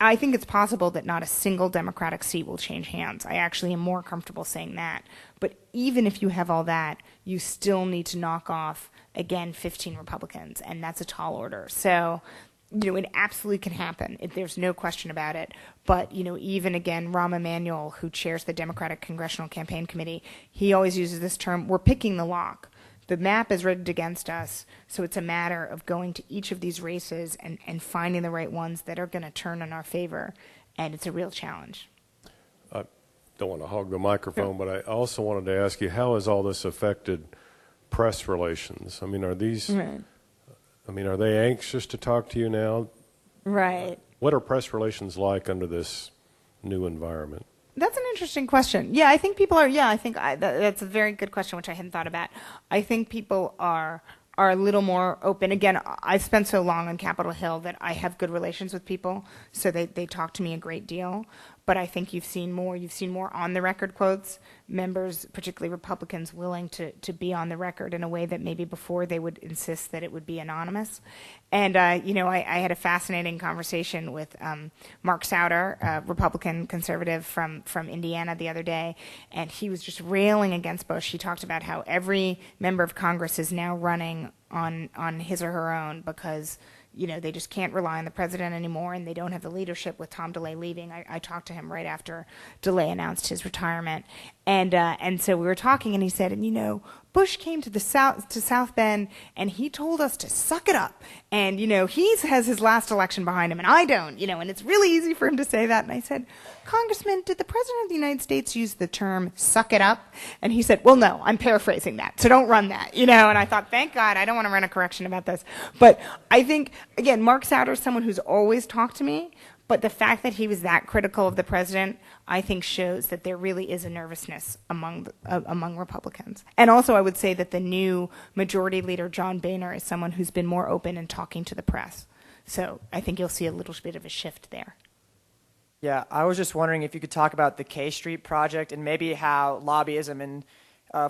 I think it's possible that not a single Democratic seat will change hands. I actually am more comfortable saying that. But even if you have all that, you still need to knock off, again, 15 Republicans, and that's a tall order. So, it absolutely can happen. There's no question about it. But, even again, Rahm Emanuel, who chairs the Democratic Congressional Campaign Committee, he always uses this term, we're picking the lock. The map is rigged against us, so it's a matter of going to each of these races and finding the right ones that are going to turn in our favor, and it's a real challenge. I don't want to hog the microphone, but I also wanted to ask you, how has all this affected press relations? I mean, are they anxious to talk to you now? Right. What are press relations like under this new environment? That's an interesting question. Yeah, I think people are, that's a very good question, which I hadn't thought about. I think people are a little more open. Again, I've spent so long on Capitol Hill that I have good relations with people, so they talk to me a great deal. But I think you've seen more on the record quotes, members, particularly Republicans, willing to be on the record in a way that maybe before they would insist that it would be anonymous. And, I had a fascinating conversation with Mark Souder, a Republican conservative from Indiana the other day, and he was just railing against Bush. He talked about how every member of Congress is now running on his or her own because they just can't rely on the president anymore, and they don't have the leadership with Tom DeLay leaving. I talked to him right after DeLay announced his retirement, and so we were talking, and he said, Bush came to South Bend, and he told us to suck it up, and he has his last election behind him, and I don't, and it's really easy for him to say that. And I said, Congressman, did the president of the United States use the term "suck it up"? And he said, well, no, I'm paraphrasing that, so don't run that, And I thought, thank God, I don't want to run a correction about this. But I think, again, Mark Souder is someone who's always talked to me, but the fact that he was that critical of the president, I think, shows that there really is a nervousness among Republicans. And also, I would say that the new majority leader, John Boehner, is someone who's been more open in talking to the press. So I think you'll see a little bit of a shift there. Yeah, I was just wondering if you could talk about the K Street project and maybe how lobbyism and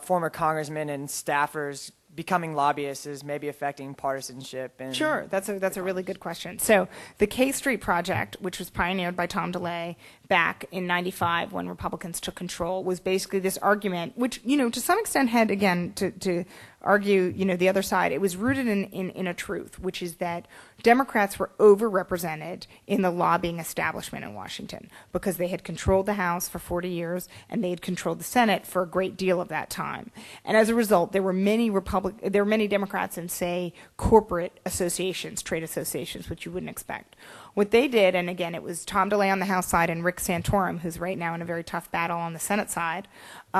former congressmen and staffers becoming lobbyists is maybe affecting partisanship? And Sure, that's a really good question. So the K Street Project, which was pioneered by Tom DeLay back in '95 when Republicans took control, was basically this argument, which, to some extent had, again, to argue, the other side, it was rooted in a truth, which is that Democrats were overrepresented in the lobbying establishment in Washington because they had controlled the House for 40 years and they had controlled the Senate for a great deal of that time. And as a result, there were many Democrats in, say, corporate associations, trade associations, which you wouldn't expect. What they did, and again, it was Tom DeLay on the House side and Rick Santorum, who's right now in a very tough battle on the Senate side,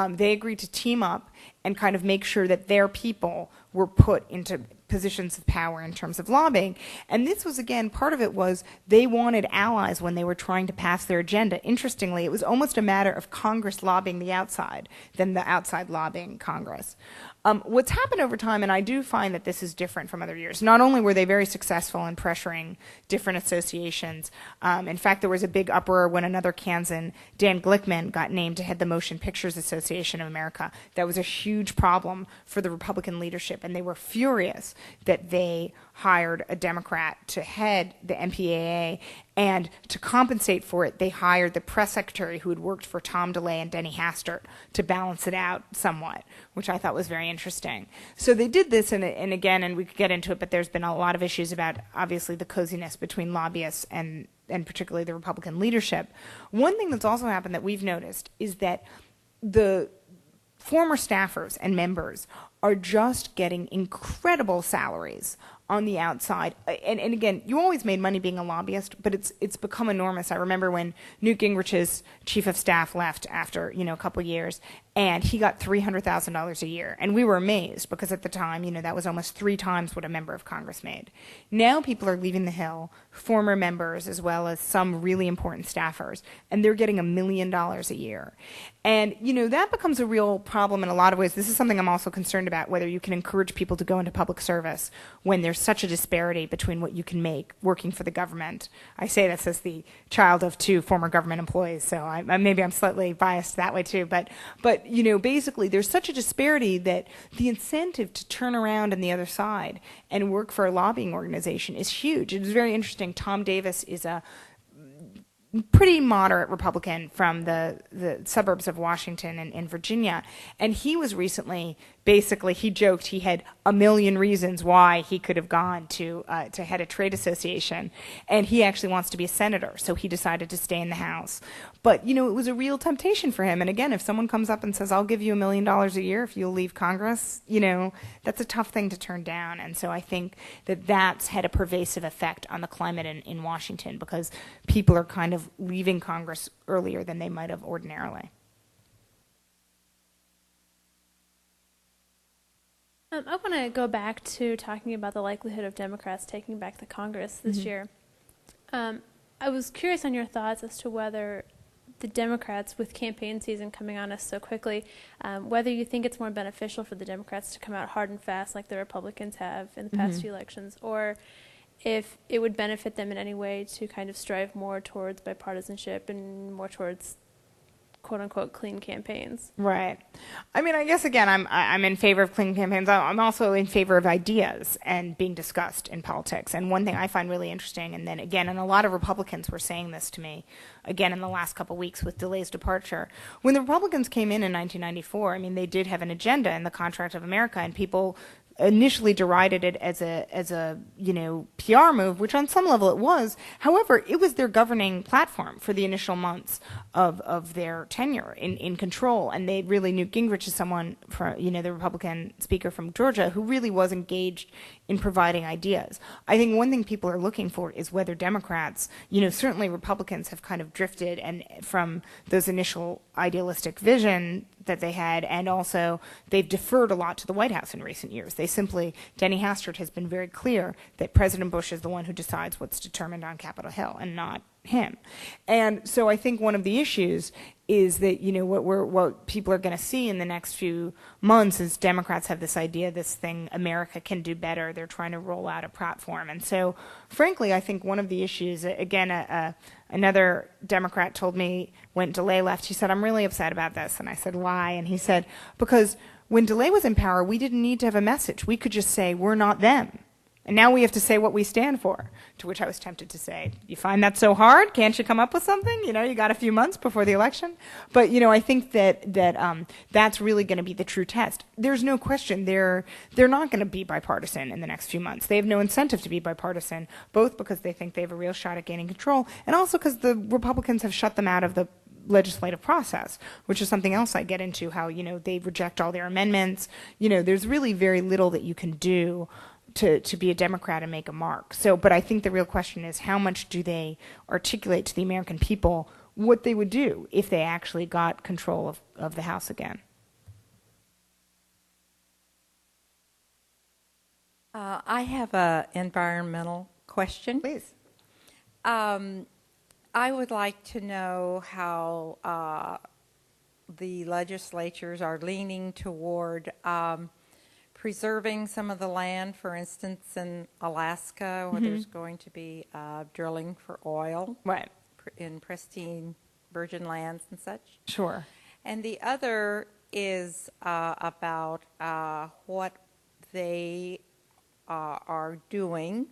they agreed to team up and kind of make sure that their people were put into positions of power in terms of lobbying. And this was, again, part of it was they wanted allies when they were trying to pass their agenda. Interestingly, it was almost a matter of Congress lobbying the outside than the outside lobbying Congress. What's happened over time, and I do find that this is different from other years, not only were they very successful in pressuring different associations, in fact, there was a big uproar when another Kansan, Dan Glickman, got named to head the Motion Pictures Association of America. That was a huge problem for the Republican leadership, and they were furious that they hired a Democrat to head the MPAA, and to compensate for it, they hired the press secretary who had worked for Tom DeLay and Denny Hastert to balance it out somewhat, which I thought was very interesting. So they did this, and again, and we could get into it, but there's been a lot of issues about, obviously, the coziness between lobbyists and particularly the Republican leadership. One thing that's also happened that we've noticed is that the former staffers and members are just getting incredible salaries on the outside. And again, you always made money being a lobbyist, but it's become enormous. I remember when Newt Gingrich's chief of staff left after, a couple years, and he got $300,000 a year. And we were amazed because at the time, that was almost 3 times what a member of Congress made. Now people are leaving the Hill, former members as well as some really important staffers, and they're getting $1 million a year. And, that becomes a real problem in a lot of ways. This is something I'm also concerned about, whether you can encourage people to go into public service when there's such a disparity between what you can make working for the government. I say this as the child of 2 former government employees, so maybe I'm slightly biased that way too. But basically there's such a disparity that the incentive to turn around on the other side and work for a lobbying organization is huge. It is very interesting. Tom Davis is a pretty moderate Republican from the suburbs of Washington and in Virginia, and he was recently, basically, he joked he had a million reasons why he could have gone to head a trade association, and he actually wants to be a senator, so he decided to stay in the House. But, it was a real temptation for him, and again, if someone comes up and says, I'll give you $1 million a year if you'll leave Congress, that's a tough thing to turn down, and so I think that that's had a pervasive effect on the climate in Washington, because people are kind of leaving Congress earlier than they might have ordinarily. I want to go back to talking about the likelihood of Democrats taking back the Congress this year. I was curious on your thoughts as to whether the Democrats, with campaign season coming on us so quickly, whether you think it's more beneficial for the Democrats to come out hard and fast like the Republicans have in the past few elections, or if it would benefit them in any way to kind of strive more towards bipartisanship and more towards quote-unquote clean campaigns. Right. I mean, I guess, again, I'm in favor of clean campaigns. I'm also in favor of ideas and being discussed in politics. And one thing I find really interesting, and then, again, and a lot of Republicans were saying this to me, again, in the last couple of weeks with DeLay's departure. When the Republicans came in 1994, I mean, they did have an agenda in the Contract of America, and people initially derided it as a PR move, which on some level it was. However, it was their governing platform for the initial months of their tenure in control, and they really Newt Gingrich is someone from the Republican speaker from Georgia who really was engaged in providing ideas. I think one thing people are looking for is whether Democrats, certainly Republicans have kind of drifted and from those initial idealistic vision that they had, and also they've deferred a lot to the White House in recent years. Denny Hastert has been very clear that President Bush is the one who decides what's determined on Capitol Hill and not him. And so I think one of the issues is that, what people are going to see in the next few months is Democrats have this idea, this thing, America can do better. They're trying to roll out a platform. And so, frankly, I think one of the issues, again, another Democrat told me when DeLay left, he said, I'm really upset about this. And I said, why? And he said, because when DeLay was in power, we didn't need to have a message. We could just say, we're not them. And now we have to say what we stand for, to which I was tempted to say, you find that so hard? Can't you come up with something? You know, you got a few months before the election. But, you know, I think that that's really going to be the true test. There's no question they're not going to be bipartisan in the next few months. They have no incentive to be bipartisan, both because they think they have a real shot at gaining control, and also because the Republicans have shut them out of the legislative process, which is something else I get into, how, you know, they reject all their amendments. You know, there's really very little that you can do to be a Democrat and make a mark. So, but I think the real question is, how much do they articulate to the American people what they would do if they actually got control of the House again? I have an environmental question. Please. I would like to know how the legislatures are leaning toward preserving some of the land, for instance, in Alaska, where there's going to be drilling for oil, right, in pristine virgin lands and such. Sure. And the other is about what they are doing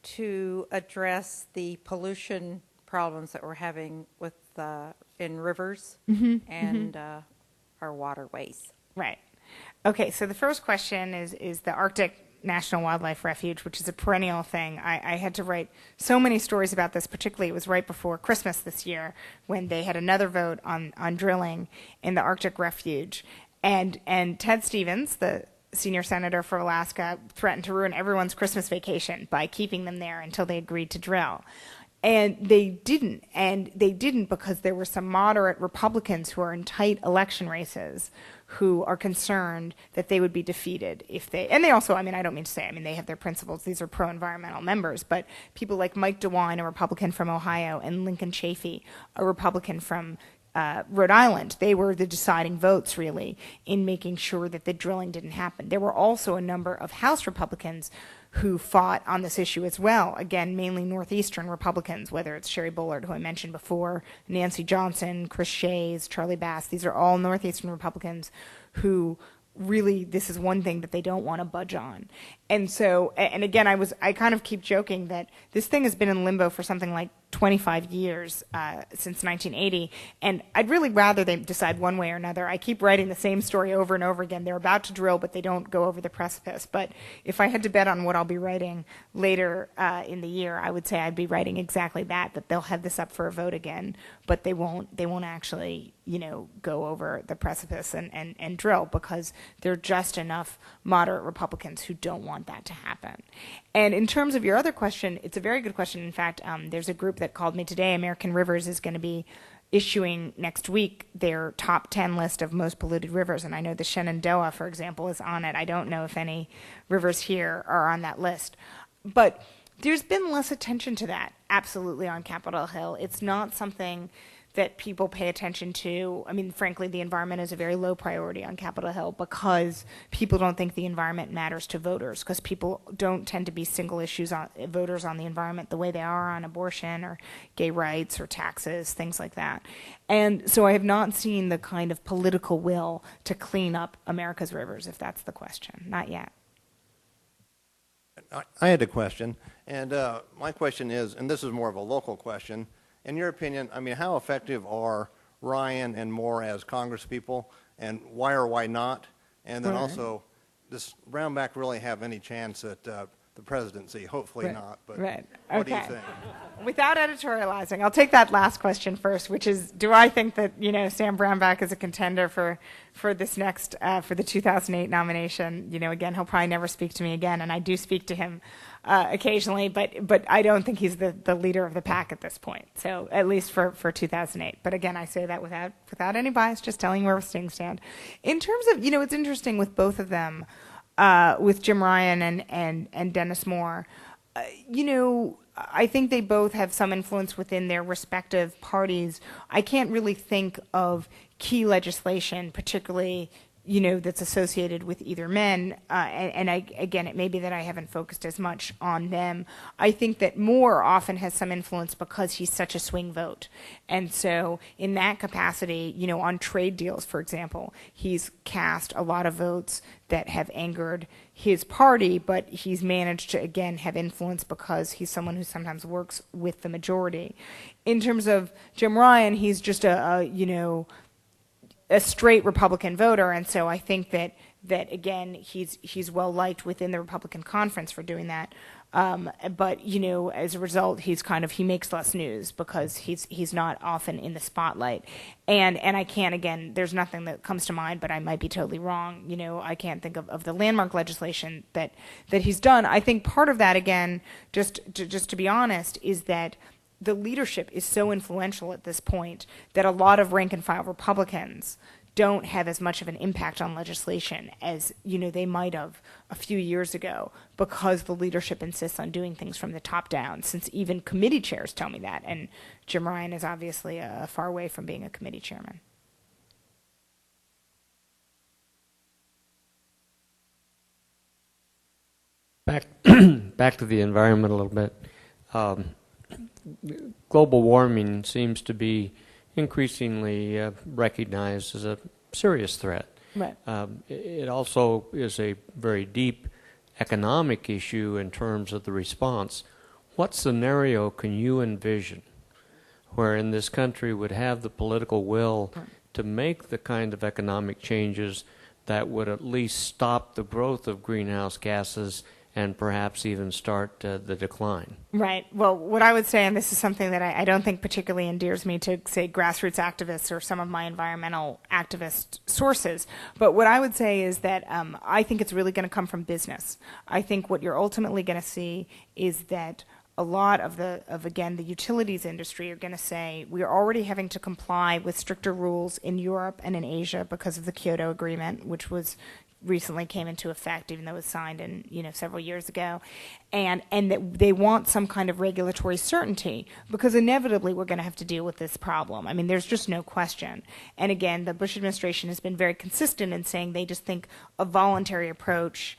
to address the pollution problems that we're having with in rivers and our waterways. Right. Okay, so the first question is the Arctic National Wildlife Refuge, which is a perennial thing. I had to write so many stories about this, particularly it was right before Christmas this year when they had another vote on drilling in the Arctic Refuge. And Ted Stevens, the senior senator for Alaska, threatened to ruin everyone's Christmas vacation by keeping them there until they agreed to drill. And they didn't. And they didn't because there were some moderate Republicans who are in tight election races who are concerned that they would be defeated if they, and they also, I mean, I don't mean to say, I mean, they have their principles. These are pro-environmental members, but people like Mike DeWine, a Republican from Ohio, and Lincoln Chafee, a Republican from Rhode Island, they were the deciding votes, really, in making sure that the drilling didn't happen. There were also a number of House Republicans who fought on this issue as well. Again, mainly Northeastern Republicans, whether it's Sherry Bullard, who I mentioned before, Nancy Johnson, Chris Shays, Charlie Bass. These are all Northeastern Republicans who really, this is one thing that they don't want to budge on. And so, and again, I kind of keep joking that this thing has been in limbo for something like 25 years, since 1980, and I'd really rather they decide one way or another. I keep writing the same story over and over again. They're about to drill, but they don't go over the precipice. But if I had to bet on what I'll be writing later in the year, I would say I'd be writing exactly that they'll have this up for a vote again, but they won't actually, you know, go over the precipice and drill, because there are just enough moderate Republicans who don't want that to happen. And in terms of your other question, it's a very good question. In fact, there's a group that called me today. American Rivers is going to be issuing next week their top 10 list of most polluted rivers. And I know the Shenandoah, for example, is on it. I don't know if any rivers here are on that list. But there's been less attention to that, absolutely, on Capitol Hill. It's not something that people pay attention to. I mean, frankly, the environment is a very low priority on Capitol Hill because people don't think the environment matters to voters, because people don't tend to be single issues on voters on the environment the way they are on abortion or gay rights or taxes, things like that. And so I have not seen the kind of political will to clean up America's rivers, if that's the question. Not yet. I had a question, and my question is, and this is more of a local question, in your opinion, I mean, how effective are Ryan and Moore as congresspeople, and why or why not? And then also, does Brownback really have any chance at the presidency? Hopefully not, but what do you think? Without editorializing, I'll take that last question first, which is, do I think that, you know, Sam Brownback is a contender for this next, for the 2008 nomination? You know, again, he'll probably never speak to me again, and I do speak to him occasionally, but I don't think he's the leader of the pack at this point, so at least for 2008. But again, I say that without any bias, just telling where things stand. In terms of, you know, it's interesting with both of them, with Jim Ryan and Dennis Moore, you know, I think they both have some influence within their respective parties. I can't really think of key legislation, particularly that's associated with either men, again, it may be that I haven't focused as much on them. I think that Moore often has some influence because he's such a swing vote. And so in that capacity, on trade deals, for example, he's cast a lot of votes that have angered his party, but he's managed to, again, have influence because he's someone who sometimes works with the majority. In terms of Jim Ryan, he's just a straight Republican voter, and so I think that again he's well liked within the Republican conference for doing that. But as a result, he makes less news because he's not often in the spotlight. And I can't, again, there's nothing that comes to mind, but I might be totally wrong. I can't think of the landmark legislation that he's done. I think part of that, again, just to be honest, is that the leadership is so influential at this point that a lot of rank and file Republicans don't have as much of an impact on legislation as they might have a few years ago, because the leadership insists on doing things from the top down, since even committee chairs tell me that, and Jim Ryan is obviously far away from being a committee chairman. Back to the environment a little bit. Global warming seems to be increasingly recognized as a serious threat. Right. It also is a very deep economic issue in terms of the response. What scenario can you envision wherein this country would have the political will to make the kind of economic changes that would at least stop the growth of greenhouse gases and perhaps even start the decline? Right. Well, what I would say, and this is something that I don't think particularly endears me to, say, grassroots activists or some of my environmental activist sources, but what I would say is that I think it's really going to come from business. I think what you're ultimately going to see is that a lot of the utilities industry are going to say, we are already having to comply with stricter rules in Europe and in Asia because of the Kyoto Agreement, which was recently came into effect, even though it was signed in several years ago, and that they want some kind of regulatory certainty, because inevitably we're going to have to deal with this problem. I mean, there's just no question. And again, the Bush administration has been very consistent in saying they just think a voluntary approach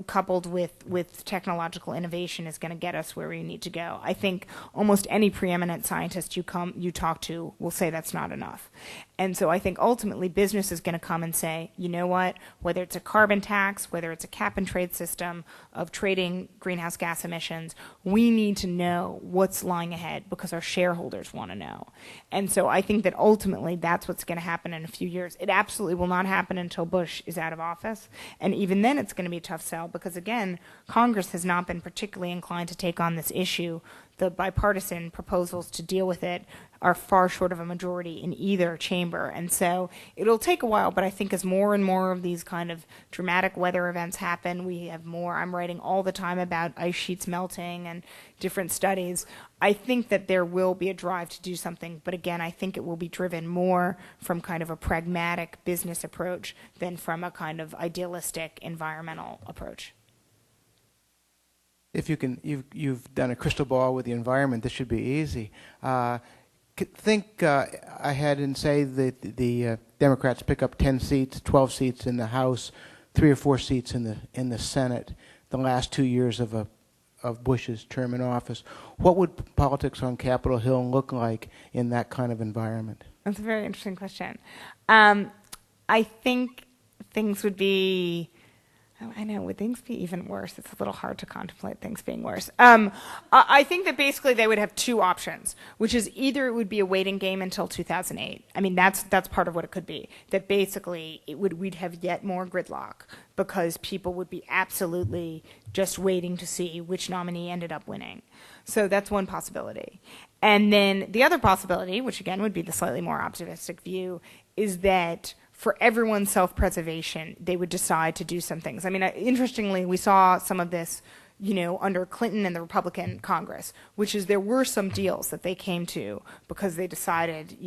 coupled with technological innovation is going to get us where we need to go. I think almost any preeminent scientist you talk to will say that's not enough. And so I think ultimately business is going to come and say, you know what, whether it's a carbon tax, whether it's a cap and trade system of trading greenhouse gas emissions, we need to know what's lying ahead because our shareholders want to know. And so I think that ultimately that's what's going to happen in a few years. It absolutely will not happen until Bush is out of office. And even then it's going to be a tough sell because, again, Congress has not been particularly inclined to take on this issue. The bipartisan proposals to deal with it are far short of a majority in either chamber. And so it'll take a while, but I think as more and more of these kind of dramatic weather events happen, we have more. I'm writing all the time about ice sheets melting and different studies. I think that there will be a drive to do something, but again, I think it will be driven more from kind of a pragmatic business approach than from a kind of idealistic environmental approach. If you can, you've done a crystal ball with the environment, this should be easy. Think ahead and say that the Democrats pick up 10 seats, 12 seats in the House, 3 or 4 seats in the Senate. The last 2 years of Bush's term in office, what would politics on Capitol Hill look like in that kind of environment? That's a very interesting question. I think things would be. Oh, I know. Would things be even worse? It's a little hard to contemplate things being worse. I think that basically they would have two options, which is either it would be a waiting game until 2008. I mean, that's part of what it could be. That basically we'd have yet more gridlock because people would be absolutely just waiting to see which nominee ended up winning. So that's one possibility. And then the other possibility, which again would be the slightly more optimistic view, is that for everyone's self-preservation, they would decide to do some things. I mean, interestingly, we saw some of this, under Clinton and the Republican Congress, which is there were some deals that they came to because they decided,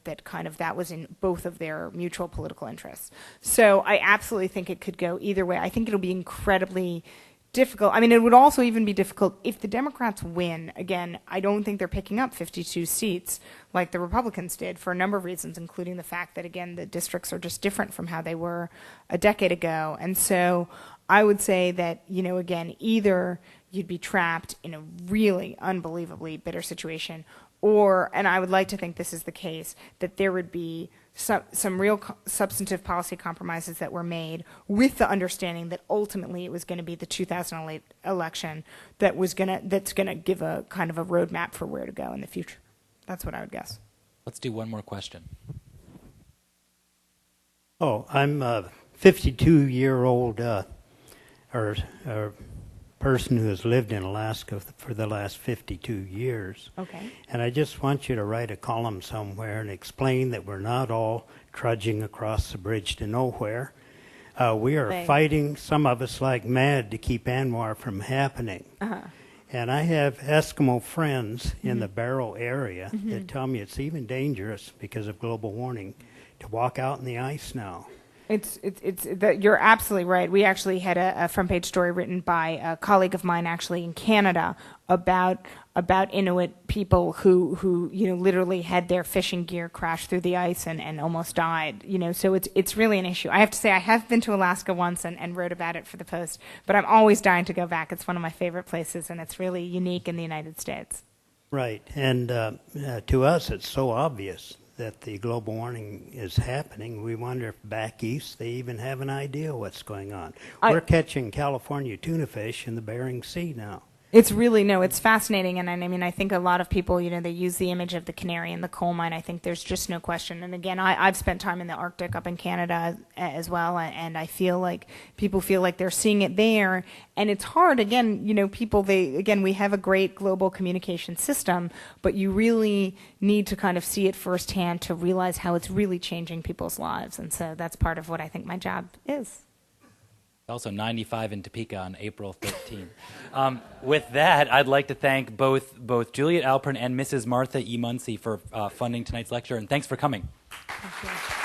that kind of that was in both of their mutual political interests. So I absolutely think it could go either way. I think it'll be incredibly difficult. I mean, it would also even be difficult if the Democrats win. Again, I don't think they're picking up 52 seats like the Republicans did for a number of reasons, including the fact that, again, the districts are just different from how they were a decade ago. And so I would say that, again, either you'd be trapped in a really unbelievably bitter situation, or, and I would like to think this is the case, that there would be some real substantive policy compromises that were made with the understanding that ultimately it was going to be the 2008 election that's going to give a kind of a roadmap for where to go in the future. That's what I would guess. Let's do one more question. Oh, I'm a 52-year-old person who has lived in Alaska for the last 52 years. Okay. And I just want you to write a column somewhere and explain that we're not all trudging across the bridge to nowhere. We are fighting, some of us like mad, to keep ANWR from happening. Uh-huh. And I have Eskimo friends in the Barrow area that tell me it's even dangerous because of global warming to walk out in the ice now. You're absolutely right. We actually had a front page story written by a colleague of mine actually in Canada about Inuit people who literally had their fishing gear crash through the ice and almost died. So it's really an issue. I have to say I have been to Alaska once and wrote about it for the Post, but I'm always dying to go back. It's one of my favorite places, and it's really unique in the United States. Right, and to us it's so obvious that the global warming is happening. We wonder if back east they even have an idea what's going on. We're catching California tuna fish in the Bering Sea now. It's really, it's fascinating, and I mean, I think a lot of people, they use the image of the canary in the coal mine. I think there's just no question. And again, I've spent time in the Arctic up in Canada as well, and I feel like people feel like they're seeing it there, and it's hard. Again, we have a great global communication system, but you really need to kind of see it firsthand to realize how it's really changing people's lives, and so that's part of what I think my job is. Also 95 in Topeka on April 13th. With that, I'd like to thank both Juliet Eilperin and Mrs. Martha E. Muncy for funding tonight's lecture, and thanks for coming. Thank you.